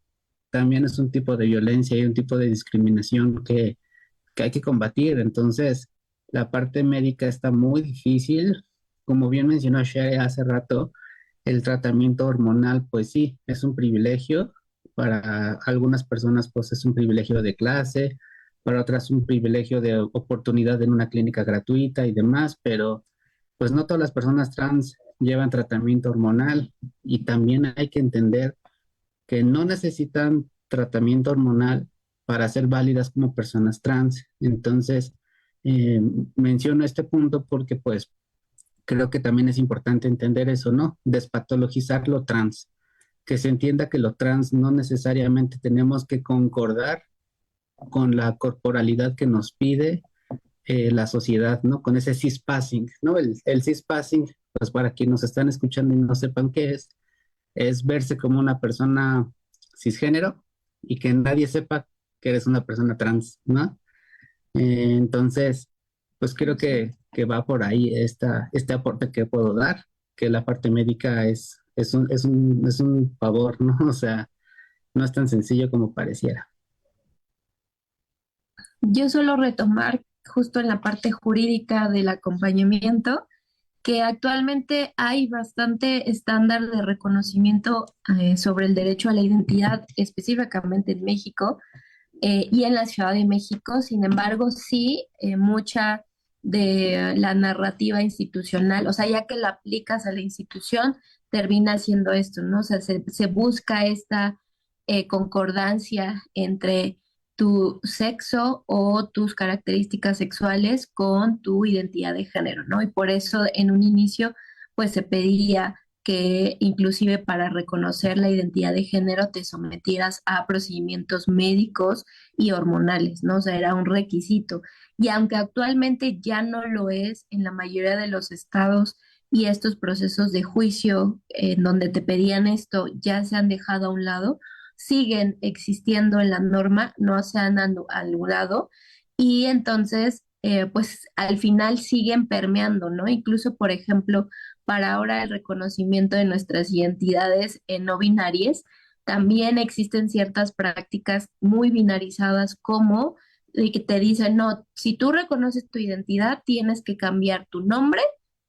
[SPEAKER 2] también es un tipo de violencia y un tipo de discriminación que hay que combatir. Entonces, la parte médica está muy difícil. Como bien mencionó Sherry hace rato, el tratamiento hormonal, pues sí, es un privilegio. Para algunas personas, pues es un privilegio de clase, para otras un privilegio de oportunidad en una clínica gratuita y demás, pero pues no todas las personas trans llevan tratamiento hormonal y también hay que entender que no necesitan tratamiento hormonal para ser válidas como personas trans. Entonces, eh, menciono este punto porque pues creo que también es importante entender eso, ¿no? Despatologizar lo trans, que se entienda que lo trans no necesariamente tenemos que concordar con la corporalidad que nos pide la sociedad, ¿no? Con ese cispassing, ¿no? El cispassing, pues para quienes nos están escuchando y no sepan qué es verse como una persona cisgénero y que nadie sepa que eres una persona trans, ¿no? Entonces, pues creo que va por ahí este aporte que puedo dar, que la parte médica es un favor, ¿no? O sea, no es tan sencillo como pareciera.
[SPEAKER 4] Yo suelo retomar justo en la parte jurídica del acompañamiento, que actualmente hay bastante estándar de reconocimiento sobre el derecho a la identidad, específicamente en México y en la Ciudad de México. Sin embargo, sí, mucha de la narrativa institucional, o sea, ya que la aplicas a la institución, termina siendo esto, ¿no? O sea, se busca esta concordancia entre tu sexo o tus características sexuales con tu identidad de género, ¿no? Y por eso en un inicio, pues se pedía que inclusive para reconocer la identidad de género te sometieras a procedimientos médicos y hormonales, ¿no? O sea, era un requisito. Y aunque actualmente ya no lo es en la mayoría de los estados y estos procesos de juicio en donde te pedían esto ya se han dejado a un lado, siguen existiendo en la norma, no se han anulado y entonces, pues al final siguen permeando, ¿no? Incluso, por ejemplo, para ahora el reconocimiento de nuestras identidades no binarias, también existen ciertas prácticas muy binarizadas como de que te dicen, no, si tú reconoces tu identidad, tienes que cambiar tu nombre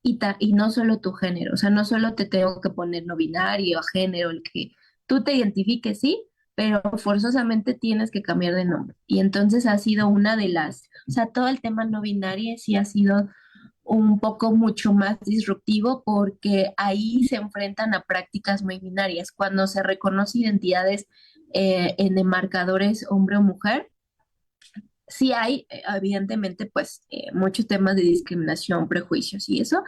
[SPEAKER 4] y no solo tu género, o sea, no solo te tengo que poner no binario, género, el que tú te identifiques, sí, pero forzosamente tienes que cambiar de nombre. Y entonces ha sido una de las, o sea, todo el tema no binario sí ha sido un poco mucho más disruptivo porque ahí se enfrentan a prácticas muy binarias. Cuando se reconoce identidades en marcadores hombre o mujer, sí hay, evidentemente, pues muchos temas de discriminación, prejuicios y eso,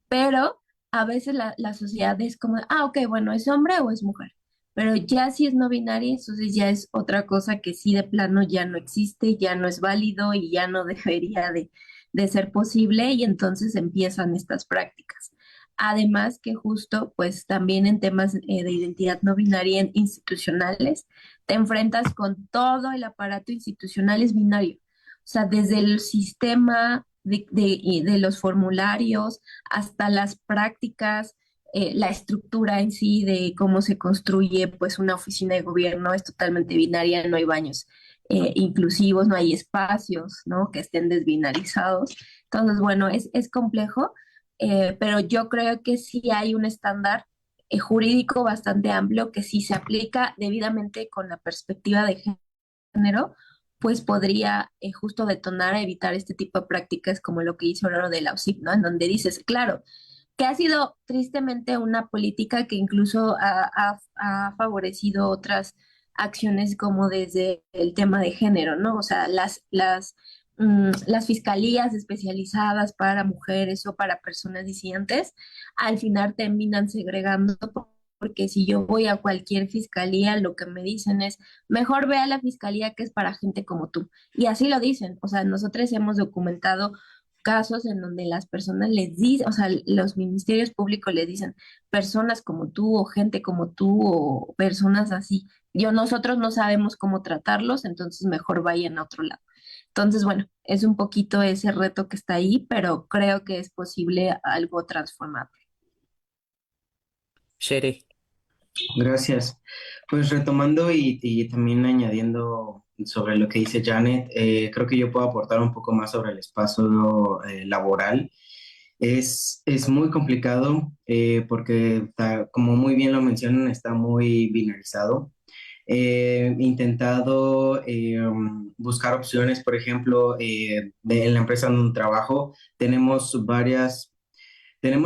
[SPEAKER 4] pero a veces la sociedad es como, ah, ok, bueno, ¿es hombre o es mujer? Pero ya si es no binaria, entonces ya es otra cosa que sí de plano ya no existe, ya no es válido y ya no debería de ser posible y entonces empiezan estas prácticas. Además que justo, pues también en temas de identidad no binaria institucionales, te enfrentas con todo el aparato institucional es binario. O sea, desde el sistema de los formularios hasta las prácticas, la estructura en sí de cómo se construye pues una oficina de gobierno es totalmente binaria, no hay baños inclusivos, no hay espacios, ¿no? Que estén desbinarizados. Entonces, bueno, es complejo, pero yo creo que sí hay un estándar jurídico bastante amplio que si se aplica debidamente con la perspectiva de género, pues podría justo detonar a evitar este tipo de prácticas como lo que hizo lo de la UCIP, ¿no? En donde dices, claro, que ha sido tristemente una política que incluso ha favorecido otras acciones como desde el tema de género, ¿no? O sea, las fiscalías especializadas para mujeres o para personas disidentes al final terminan segregando porque si yo voy a cualquier fiscalía, lo que me dicen es, mejor ve a la fiscalía que es para gente como tú. Y así lo dicen. O sea, nosotros hemos documentado casos en donde las personas les dicen, o sea, los ministerios públicos les dicen, personas como tú o gente como tú o personas así, nosotros no sabemos cómo tratarlos, entonces mejor vayan a otro lado. Entonces, bueno, es un poquito ese reto que está ahí, pero creo que es posible algo transformable.
[SPEAKER 1] Shere.
[SPEAKER 3] Gracias. Pues retomando y también añadiendo sobre lo que dice Janet, creo que yo puedo aportar un poco más sobre el espacio laboral. Es muy complicado porque, como muy bien lo mencionan, está muy binarizado. He intentado buscar opciones, por ejemplo, en la empresa donde trabajo, tenemos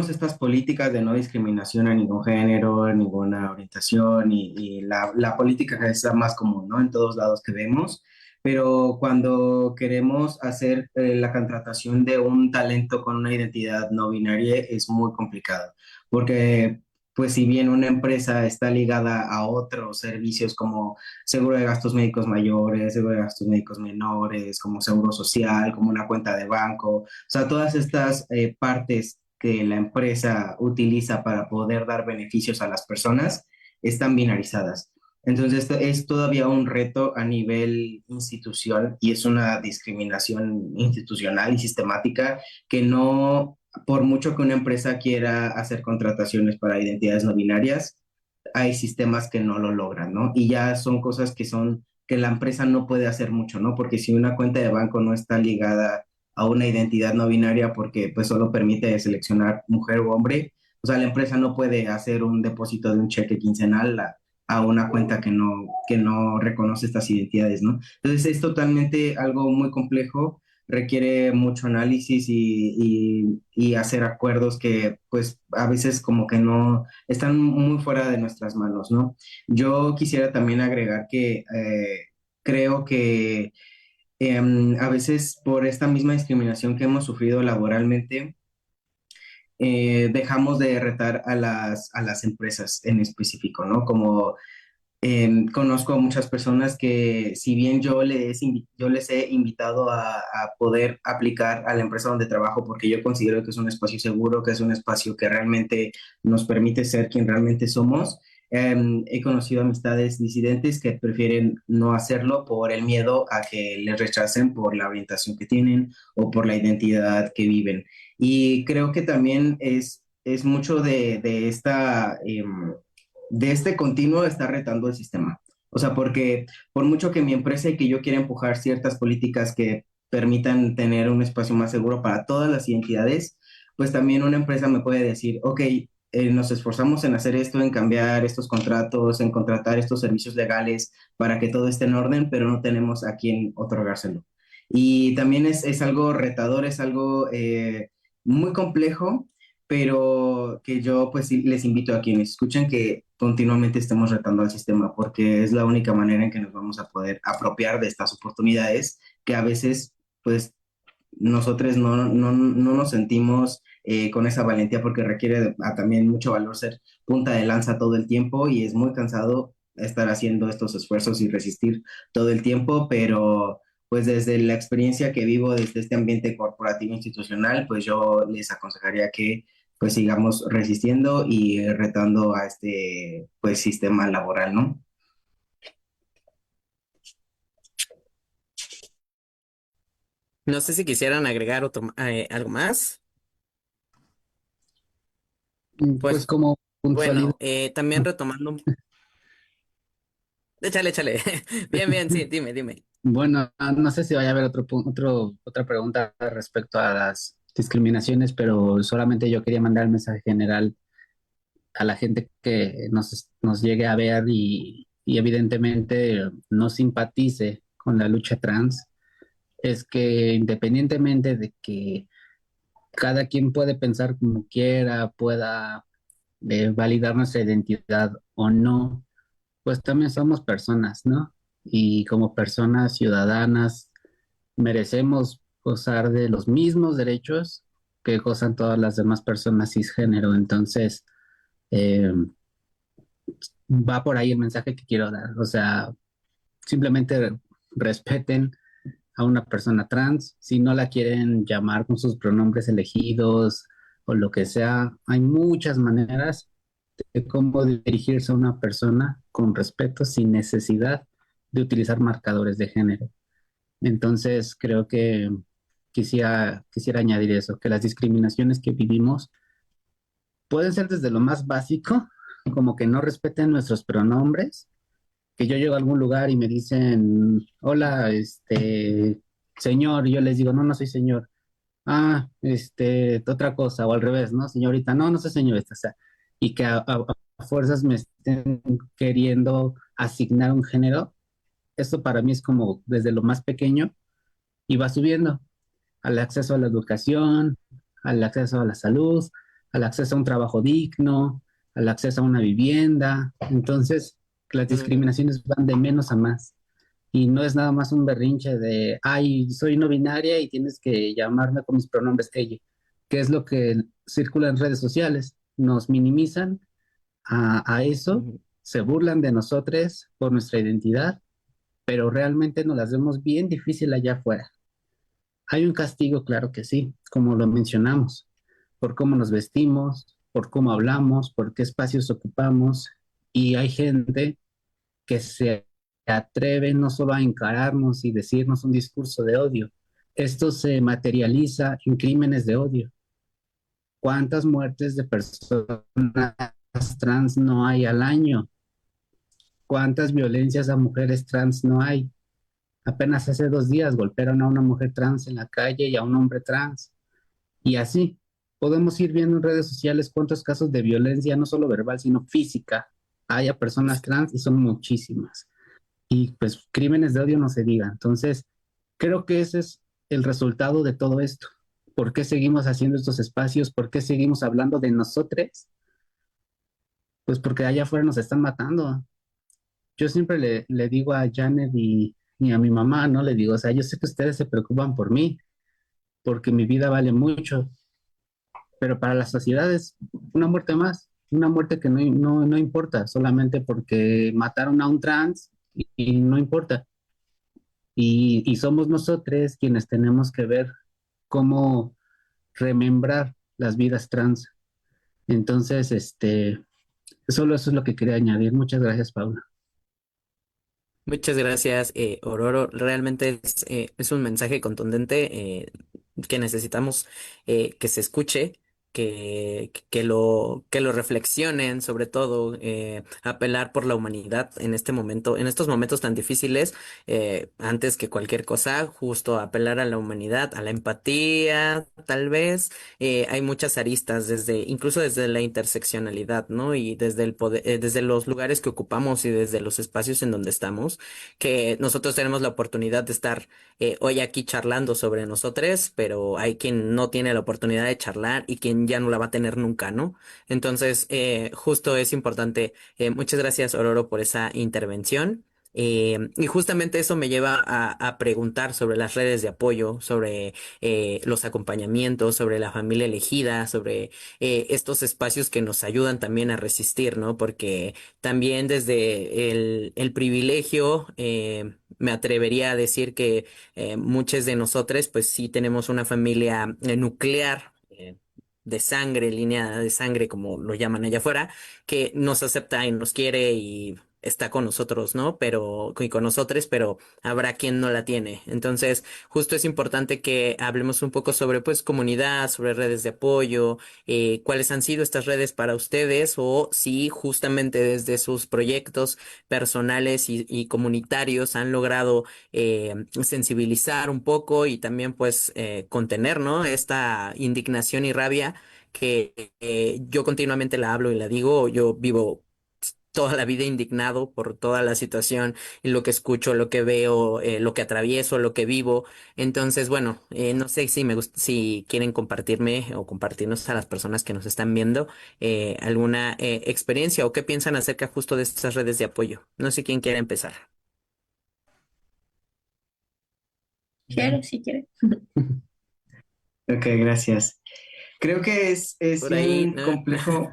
[SPEAKER 3] estas políticas de no discriminación a ningún género, a ninguna orientación y la política que es la más común, ¿no? En todos lados que vemos, pero cuando queremos hacer la contratación de un talento con una identidad no binaria es muy complicado, porque pues si bien una empresa está ligada a otros servicios como seguro de gastos médicos mayores, seguro de gastos médicos menores, como seguro social, como una cuenta de banco, o sea, todas estas partes que la empresa utiliza para poder dar beneficios a las personas están binarizadas. Entonces, esto es todavía un reto a nivel institución y es una discriminación institucional y sistemática que no, por mucho que una empresa quiera hacer contrataciones para identidades no binarias, hay sistemas que no lo logran, ¿no? Y ya son cosas que la empresa no puede hacer mucho, ¿no? Porque si una cuenta de banco no está ligada a una identidad no binaria porque pues solo permite seleccionar mujer o hombre, o sea, la empresa no puede hacer un depósito de un cheque quincenal a una cuenta que no reconoce estas identidades, ¿no? Entonces es totalmente algo muy complejo, requiere mucho análisis y hacer acuerdos que pues a veces como que no están muy fuera de nuestras manos, ¿no? Yo quisiera también agregar que creo que a veces por esta misma discriminación que hemos sufrido laboralmente, dejamos de retar a a las empresas en específico, ¿no? Como conozco a muchas personas que si bien yo les he invitado a poder aplicar a la empresa donde trabajo porque yo considero que es un espacio seguro, que es un espacio que realmente nos permite ser quien realmente somos, he conocido amistades disidentes que prefieren no hacerlo por el miedo a que les rechacen por la orientación que tienen o por la identidad que viven. Y creo que también es mucho de esta de este continuo está retando el sistema. O sea, porque por mucho que mi empresa y que yo quiera empujar ciertas políticas que permitan tener un espacio más seguro para todas las identidades, pues también una empresa me puede decir, ok, nos esforzamos en hacer esto, en cambiar estos contratos, en contratar estos servicios legales para que todo esté en orden, pero no tenemos a quién otorgárselo. Y también es algo retador, es algo muy complejo, pero que yo pues sí les invito a quienes escuchen que continuamente estemos retando al sistema, porque es la única manera en que nos vamos a poder apropiar de estas oportunidades que a veces pues nosotros no nos sentimos con esa valentía porque requiere también mucho valor ser punta de lanza todo el tiempo y es muy cansado estar haciendo estos esfuerzos y resistir todo el tiempo, pero pues desde la experiencia que vivo desde este ambiente corporativo institucional, pues yo les aconsejaría que pues sigamos resistiendo y retando a este pues sistema laboral, ¿no?
[SPEAKER 1] No sé si quisieran agregar algo más.
[SPEAKER 2] Pues
[SPEAKER 1] Pues
[SPEAKER 2] como puntualidad.
[SPEAKER 1] bueno, también retomando. Échale, échale. Bien, bien, sí, dime, dime.
[SPEAKER 2] Bueno, no sé si vaya a haber otra pregunta respecto a las discriminaciones, pero solamente yo quería mandar el mensaje general a la gente que nos llegue a ver y evidentemente no simpatice con la lucha trans, es que independientemente de que cada quien puede pensar como quiera, pueda validar nuestra identidad o no, pues también somos personas, ¿no? Y como personas ciudadanas merecemos gozar de los mismos derechos que gozan todas las demás personas cisgénero. Entonces, eh, va por ahí el mensaje que quiero dar. O sea, simplemente respeten a una persona trans, si no la quieren llamar con sus pronombres elegidos o lo que sea. Hay muchas maneras de cómo dirigirse a una persona con respeto sin necesidad de utilizar marcadores de género. Entonces, creo que quisiera añadir eso, que las discriminaciones que vivimos pueden ser desde lo más básico, como que no respeten nuestros pronombres, que yo llego a algún lugar y me dicen, hola, señor, y yo les digo, no, no soy señor. Ah, otra cosa, o al revés, ¿no? Señorita, no, no soy señorita, o sea, y que a fuerzas me estén queriendo asignar un género, esto para mí es como desde lo más pequeño y va subiendo al acceso a la educación, al acceso a la salud, al acceso a un trabajo digno, al acceso a una vivienda. Entonces, las
[SPEAKER 1] Mm,
[SPEAKER 2] discriminaciones van de menos a más. Y no es nada más un berrinche de, ay, soy no binaria y tienes que llamarme con mis pronombres ella, que es lo que circula en redes sociales. Nos minimizan a eso,
[SPEAKER 1] ujú.
[SPEAKER 2] se burlan de nosotros por nuestra identidad, pero realmente nos las vemos bien difícil allá afuera. Hay un castigo, claro que sí, como lo mencionamos, por cómo nos vestimos, por cómo hablamos, por qué espacios ocupamos, y hay gente que se atreve no solo a encararnos y decirnos un discurso de odio, esto se materializa en crímenes de odio. ¿Cuántas muertes de personas trans no hay al año? ¿Cuántas violencias a mujeres trans no hay? Apenas hace 2 días golpearon a una mujer trans en la calle y a un hombre trans. Y así podemos ir viendo en redes sociales cuántos casos de violencia, no solo verbal, sino física, hay a personas trans y son muchísimas. Y pues crímenes de odio no se diga. Entonces, creo que ese es el resultado de todo esto. ¿Por qué seguimos haciendo estos espacios? ¿Por qué seguimos hablando de nosotros? Pues porque allá afuera nos están matando. Yo siempre le digo a Janet y a mi mamá, ¿no? Le digo, o sea, yo sé que ustedes se preocupan por mí, porque mi vida vale mucho, pero para la sociedad es una muerte más, una muerte que no importa, solamente porque mataron a un trans y no importa. Y somos nosotros quienes tenemos que ver cómo remembrar las vidas trans. Entonces, solo eso es lo que quería añadir. Muchas gracias, Paula.
[SPEAKER 1] Muchas gracias, Ororo. Realmente es un mensaje contundente que necesitamos que se escuche, que lo reflexionen, sobre todo apelar por la humanidad en este momento, en estos momentos tan difíciles, antes que cualquier cosa, justo apelar a la humanidad, a la empatía, tal vez. Hay muchas aristas, incluso desde la interseccionalidad, ¿no? Y desde el poder, desde los lugares que ocupamos y desde los espacios en donde estamos, que nosotros tenemos la oportunidad de estar hoy aquí charlando sobre nosotros, pero hay quien no tiene la oportunidad de charlar y quien ya no la va a tener nunca, ¿no? Entonces, justo es importante. Muchas gracias, Ororo, por esa intervención. Y justamente eso me lleva a preguntar sobre las redes de apoyo, sobre los acompañamientos, sobre la familia elegida, sobre estos espacios que nos ayudan también a resistir, ¿no? Porque también desde el privilegio, me atrevería a decir que muchos de nosotros, pues sí tenemos una familia nuclear. De sangre, línea de sangre, como lo llaman allá afuera, que nos acepta y nos quiere y está con nosotros, ¿no? Y con nosotros, pero habrá quien no la tiene. Entonces, justo es importante que hablemos un poco sobre, pues, comunidad, sobre redes de apoyo, cuáles han sido estas redes para ustedes o si justamente desde sus proyectos personales y comunitarios han logrado sensibilizar un poco y también pues contener, ¿no? Esta indignación y rabia que yo continuamente la hablo y la digo, yo vivo toda la vida indignado por toda la situación y lo que escucho, lo que veo, lo que atravieso, lo que vivo. Entonces, bueno, no sé si si quieren compartirme o compartirnos a las personas que nos están viendo alguna experiencia o qué piensan acerca justo de estas redes de apoyo. No sé quién quiere empezar.
[SPEAKER 4] ¿Quieres? Si quieres.
[SPEAKER 3] Ok, gracias. Creo que es
[SPEAKER 1] Por ahí,
[SPEAKER 3] bien complejo.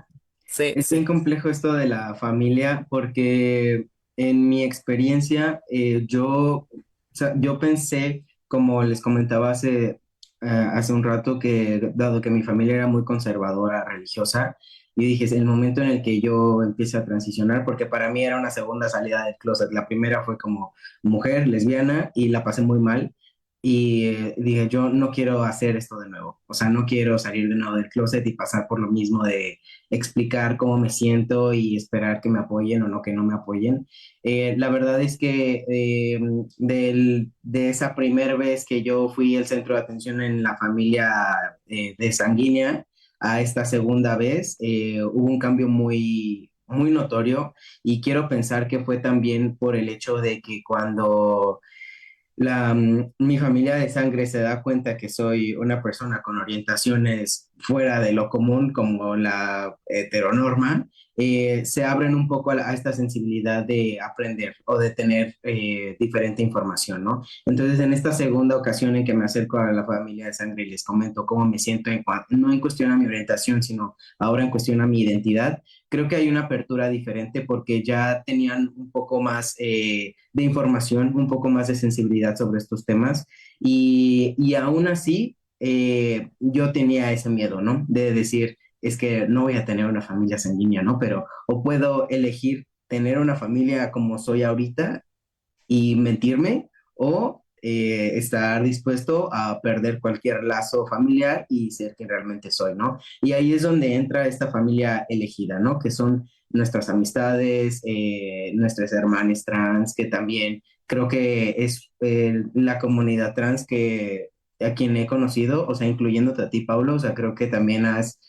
[SPEAKER 1] sí,
[SPEAKER 3] Es bien
[SPEAKER 1] sí.
[SPEAKER 3] complejo esto de la familia porque en mi experiencia o sea, yo pensé como les comentaba hace un rato, que dado que mi familia era muy conservadora, religiosa, yo dije, es el momento en el que yo empiece a transicionar, porque para mí era una segunda salida del closet. La primera fue como mujer, lesbiana, y la pasé muy mal. Y dije, yo no quiero hacer esto de nuevo. O sea, no quiero salir de nuevo del closet y pasar por lo mismo de explicar cómo me siento y esperar que me apoyen o no que no me apoyen. La verdad es que de esa primera vez que yo fui el centro de atención en la familia de sanguínea a esta segunda vez, hubo un cambio muy notorio, y quiero pensar que fue también por el hecho de que cuando mi familia de sangre se da cuenta que soy una persona con orientaciones fuera de lo común, como la heteronorma, se abren un poco a esta sensibilidad de aprender o de tener diferente información, ¿no? Entonces, en esta segunda ocasión en que me acerco a la familia de sangre y les comento cómo me siento no en cuestión a mi orientación, sino ahora en cuestión a mi identidad, creo que hay una apertura diferente porque ya tenían un poco más de información, un poco más de sensibilidad sobre estos temas, y aún así yo tenía ese miedo, ¿no? De decir, es que no voy a tener una familia sanguínea, ¿no? Pero o puedo elegir tener una familia como soy ahorita y mentirme, o estar dispuesto a perder cualquier lazo familiar y ser quien realmente soy, ¿no? Y ahí es donde entra esta familia elegida, ¿no? Que son nuestras amistades, nuestras hermanas trans, que también creo que es la comunidad trans que a quien he conocido, o sea, incluyéndote a ti, Paulo, o sea, creo que también has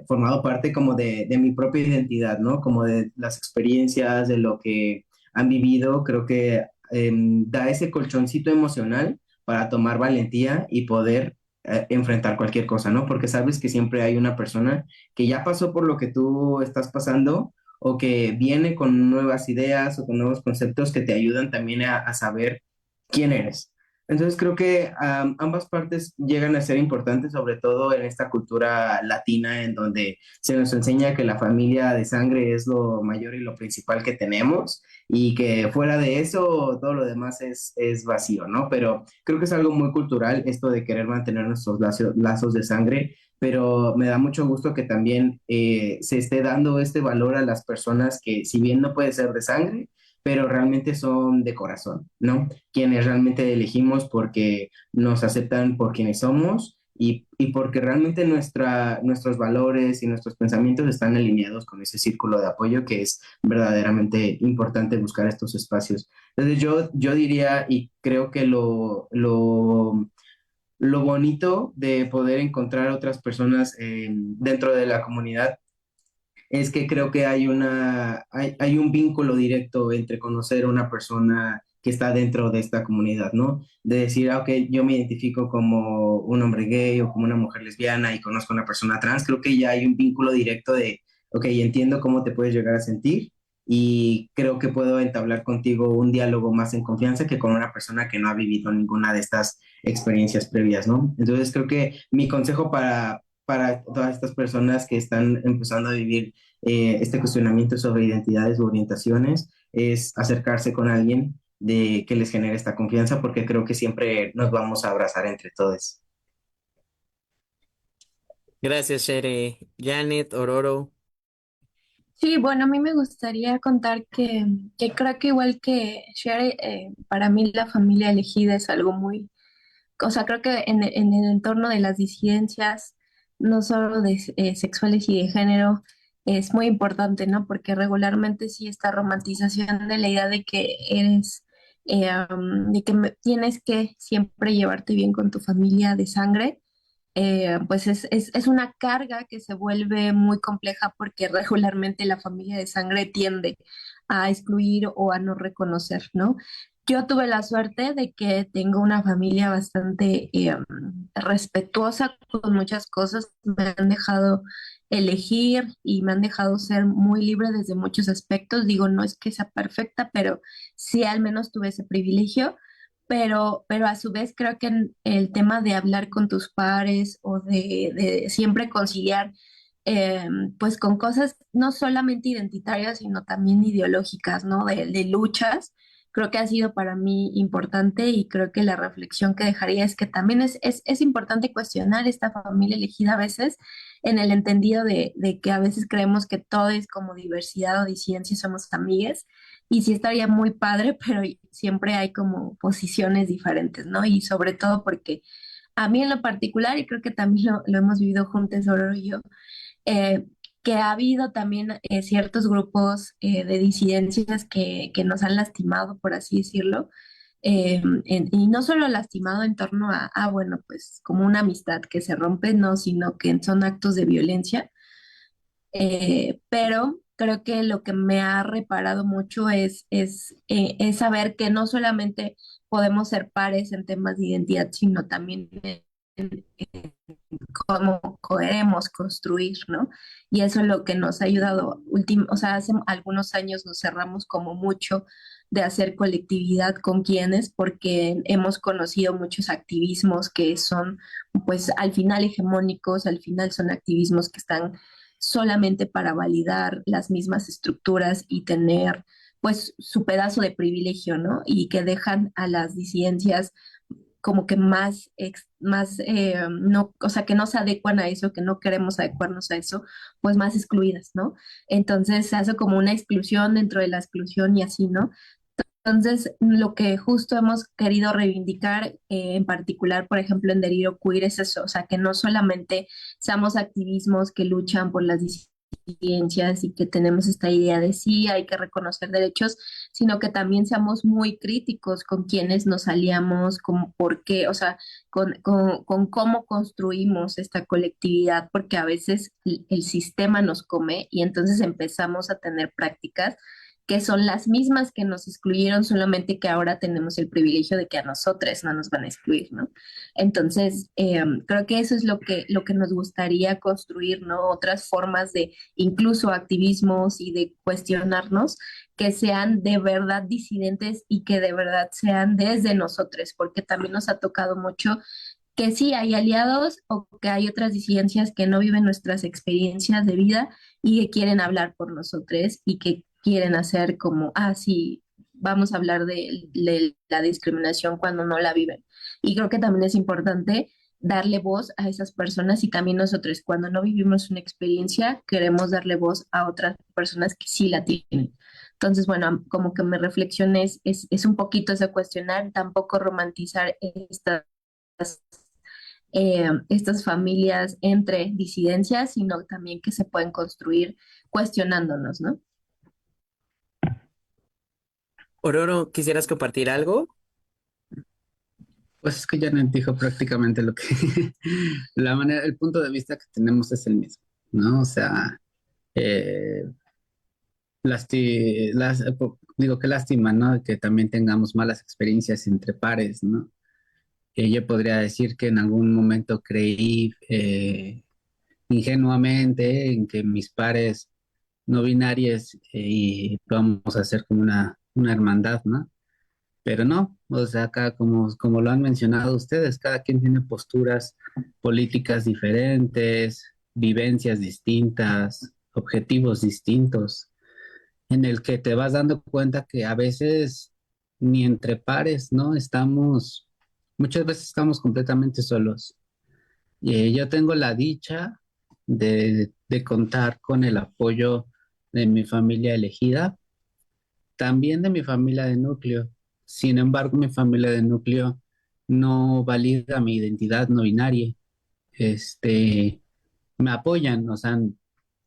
[SPEAKER 3] formado parte como de mi propia identidad, ¿no? Como de las experiencias, de lo que han vivido. Creo que da ese colchoncito emocional para tomar valentía y poder enfrentar cualquier cosa, ¿no? Porque sabes que siempre hay una persona que ya pasó por lo que tú estás pasando, o que viene con nuevas ideas o con nuevos conceptos que te ayudan también a saber quién eres. Entonces creo que ambas partes llegan a ser importantes, sobre todo en esta cultura latina en donde se nos enseña que la familia de sangre es lo mayor y lo principal que tenemos, y que fuera de eso todo lo demás es vacío, ¿no? Pero creo que es algo muy cultural esto de querer mantener nuestros lazos de sangre, pero me da mucho gusto que también se esté dando este valor a las personas que, si bien no puede ser de sangre, pero realmente son de corazón, ¿no? Quienes realmente elegimos porque nos aceptan por quienes somos, y porque realmente nuestros valores y nuestros pensamientos están alineados con ese círculo de apoyo, que es verdaderamente importante buscar estos espacios. Entonces yo diría, y creo que lo bonito de poder encontrar otras personas dentro de la comunidad es que creo que hay un vínculo directo entre conocer a una persona que está dentro de esta comunidad, ¿no? De decir, ok, yo me identifico como un hombre gay o como una mujer lesbiana y conozco a una persona trans. Creo que ya hay un vínculo directo de, ok, entiendo cómo te puedes llegar a sentir, y creo que puedo entablar contigo un diálogo más en confianza que con una persona que no ha vivido ninguna de estas experiencias previas, ¿no? Entonces creo que mi consejo para todas estas personas que están empezando a vivir este cuestionamiento sobre identidades u orientaciones es acercarse con alguien de que les genere esta confianza, porque creo que siempre nos vamos a abrazar entre todos.
[SPEAKER 1] Gracias, Shere. Janet, Ororo.
[SPEAKER 4] Sí, bueno, a mí me gustaría contar que creo que igual que Sherry, para mí la familia elegida es algo muy, o sea, creo que en el entorno de las disidencias, no solo sexuales y de género, es muy importante, ¿no? Porque regularmente sí esta romantización de la idea de que eres, tienes que siempre llevarte bien con tu familia de sangre, pues es una carga que se vuelve muy compleja porque regularmente la familia de sangre tiende a excluir o a no reconocer, ¿no? Yo tuve la suerte de que tengo una familia bastante respetuosa con muchas cosas, me han dejado elegir y me han dejado ser muy libre desde muchos aspectos. Digo, no es que sea perfecta, pero sí al menos tuve ese privilegio, pero a su vez creo que el tema de hablar con tus pares o de siempre conciliar, eh, pues con cosas no solamente identitarias, sino también ideológicas, ¿no? De luchas, creo que ha sido para mí importante y creo que la reflexión que dejaría es que también es importante cuestionar esta familia elegida a veces en el entendido de que a veces creemos que todo es como diversidad o disidencia, somos amigues y sí estaría muy padre, pero siempre hay como posiciones diferentes, ¿no? Y sobre todo porque a mí en lo particular, y creo que también lo hemos vivido juntos, Aurora y yo, eh, que ha habido también ciertos grupos de disidencias que nos han lastimado, por así decirlo, y no solo lastimado en torno a, bueno, pues como una amistad que se rompe, no, sino que son actos de violencia. Pero creo que lo que me ha reparado mucho es saber que no solamente podemos ser pares en temas de identidad, sino también en cómo queremos construir, ¿no? Y eso es lo que nos ha ayudado, o sea, hace algunos años nos cerramos como mucho de hacer colectividad con quienes, porque hemos conocido muchos activismos que son, pues, al final hegemónicos, al final son activismos que están solamente para validar las mismas estructuras y tener, pues, su pedazo de privilegio, ¿no? Y que dejan a las disidencias como que no, o sea, que no se adecuan a eso, que no queremos adecuarnos a eso, pues más excluidas, ¿no? Entonces se hace como una exclusión dentro de la exclusión y así, ¿no? Entonces, lo que justo hemos querido reivindicar, en particular, por ejemplo, en Deliro Queer, es eso, o sea, que no solamente seamos activismos que luchan por las disidencias y que tenemos esta idea de sí, hay que reconocer derechos, sino que también seamos muy críticos con quienes nos aliamos, con por qué, o sea, con cómo construimos esta colectividad, porque a veces el sistema nos come y entonces empezamos a tener prácticas que son las mismas que nos excluyeron, solamente que ahora tenemos el privilegio de que a nosotros no nos van a excluir, ¿no? Entonces, creo que eso es lo que nos gustaría construir, ¿no? Otras formas de incluso activismos y de cuestionarnos que sean de verdad disidentes y que de verdad sean desde nosotros, porque también nos ha tocado mucho que sí hay aliados o que hay otras disidencias que no viven nuestras experiencias de vida y que quieren hablar por nosotros y que quieren hacer como, ah, sí, vamos a hablar de la discriminación cuando no la viven. Y creo que también es importante darle voz a esas personas y también nosotros, cuando no vivimos una experiencia, queremos darle voz a otras personas que sí la tienen. Entonces, bueno, como que mi reflexión es un poquito ese cuestionar, tampoco romantizar estas familias entre disidencias, sino también que se pueden construir cuestionándonos, ¿no?
[SPEAKER 1] Ororo, ¿quisieras compartir algo?
[SPEAKER 2] Pues es que ya nos dijo prácticamente lo que la manera, el punto de vista que tenemos es el mismo, ¿no? O sea, eh, digo qué lástima, ¿no? Que también tengamos malas experiencias entre pares, ¿no? Yo podría decir que en algún momento creí ingenuamente en que mis pares no binarios y vamos a hacer como una hermandad, ¿no? Pero no, o sea, acá como lo han mencionado ustedes, cada quien tiene posturas políticas diferentes, vivencias distintas, objetivos distintos, en el que te vas dando cuenta que a veces ni entre pares, ¿no? Muchas veces estamos completamente solos. Yo tengo la dicha de contar con el apoyo de mi familia elegida, también de mi familia de núcleo. Sin embargo, mi familia de núcleo no valida mi identidad no binaria. Este, Me apoyan, o sea,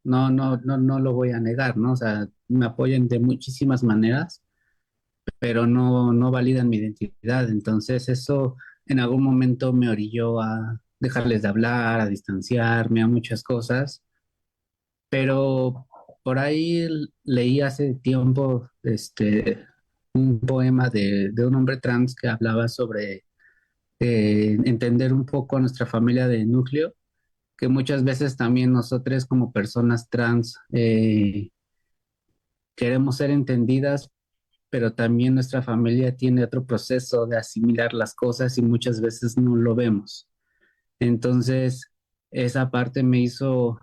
[SPEAKER 2] no lo voy a negar, ¿no? O sea, me apoyan de muchísimas maneras, pero no validan mi identidad. Entonces, eso en algún momento me orilló a dejarles de hablar, a distanciarme, a muchas cosas, pero por ahí leí hace tiempo un poema de un hombre trans que hablaba sobre entender un poco a nuestra familia de núcleo, que muchas veces también nosotros como personas trans queremos ser entendidas, pero también nuestra familia tiene otro proceso de asimilar las cosas y muchas veces no lo vemos. Entonces, esa parte me hizo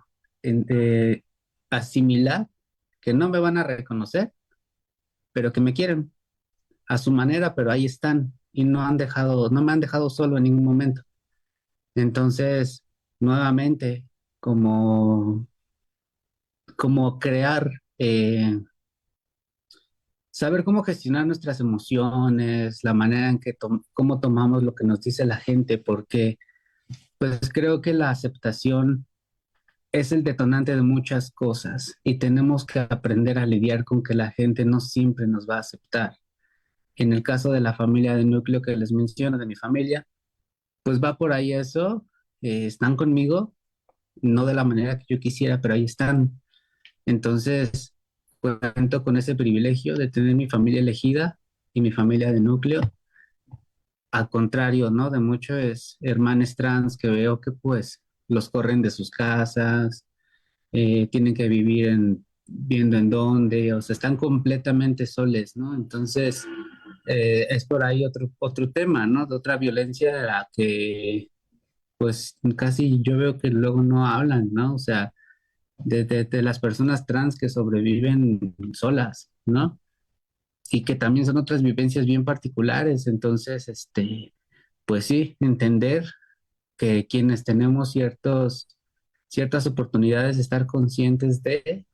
[SPEAKER 2] asimilar que no me van a reconocer, pero que me quieren. a su manera, pero ahí están y no me han dejado solo en ningún momento. Entonces, nuevamente, como, como crear, saber cómo gestionar nuestras emociones, la manera en que cómo tomamos lo que nos dice la gente, porque pues creo que la aceptación es el detonante de muchas cosas y tenemos que aprender a lidiar con que la gente no siempre nos va a aceptar. En el caso de la familia de núcleo que les menciono, de mi familia, pues va por ahí eso, están conmigo, no de la manera que yo quisiera, pero ahí están. Entonces, pues cuento con ese privilegio de tener mi familia elegida y mi familia de núcleo. Al contrario, ¿no? De muchos hermanos trans que veo que pues los corren de sus casas, tienen que vivir viendo en dónde, o sea, están completamente soles, ¿no? Entonces, es por ahí otro tema, ¿no? De otra violencia de la que pues casi yo veo que luego no hablan, ¿no? O sea, de las personas trans que sobreviven solas, ¿no? Y que también son otras vivencias bien particulares. Entonces, pues sí, entender que quienes tenemos ciertas oportunidades de estar conscientes de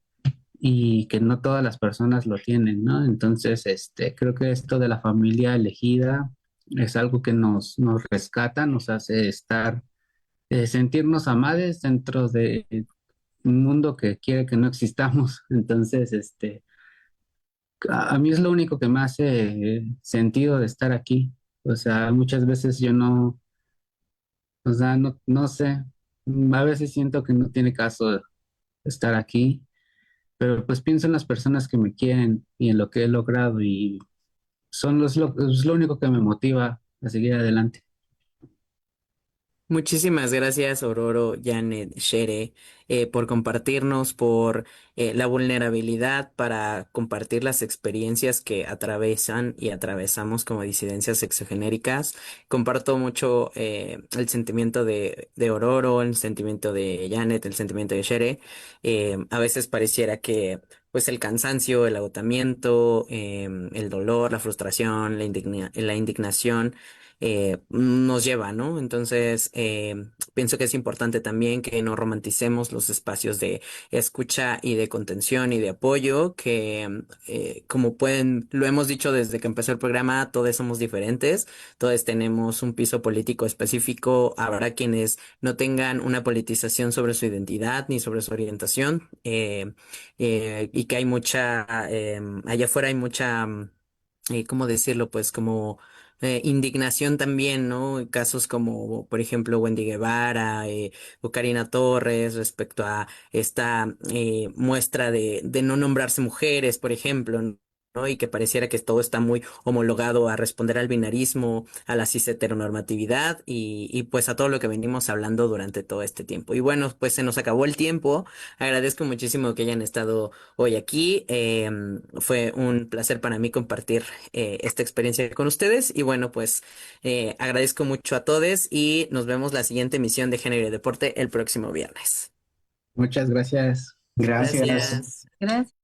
[SPEAKER 2] y que no todas las personas lo tienen, ¿no? Entonces, creo que esto de la familia elegida es algo que nos rescata, nos hace sentirnos amados dentro de un mundo que quiere que no existamos. Entonces, a mí es lo único que me hace sentido de estar aquí. O sea, muchas veces yo no, o sea, no sé, a veces siento que no tiene caso estar aquí, pero pues pienso en las personas que me quieren y en lo que he logrado y es lo único que me motiva a seguir adelante.
[SPEAKER 1] Muchísimas gracias, Ororo, Janet, Shere, por compartirnos, por la vulnerabilidad para compartir las experiencias que atravesan y atravesamos como disidencias sexogenéricas. Comparto mucho el sentimiento de Ororo, el sentimiento de Janet, el sentimiento de Shere. A veces pareciera que pues el cansancio, el agotamiento, el dolor, la frustración, la indignación nos lleva, ¿no? Entonces, pienso que es importante también que no romanticemos los espacios de escucha y de contención y de apoyo, que como pueden, lo hemos dicho desde que empezó el programa, todos somos diferentes, todos tenemos un piso político específico, habrá quienes no tengan una politización sobre su identidad ni sobre su orientación, y que hay allá afuera hay mucha, ¿cómo decirlo? Pues como indignación también, ¿no? Casos como, por ejemplo, Wendy Guevara o Karina Torres respecto a esta muestra de no nombrarse mujeres, por ejemplo, ¿no? Y que pareciera que todo está muy homologado a responder al binarismo, a la cis heteronormatividad y pues a todo lo que venimos hablando durante todo este tiempo. Y bueno, pues se nos acabó el tiempo. Agradezco muchísimo que hayan estado hoy aquí. Fue un placer para mí compartir esta experiencia con ustedes. Y bueno, pues agradezco mucho a todos y nos vemos la siguiente emisión de Género y Deporte el próximo viernes.
[SPEAKER 2] Muchas gracias.
[SPEAKER 3] Gracias.
[SPEAKER 1] Gracias.
[SPEAKER 4] Gracias.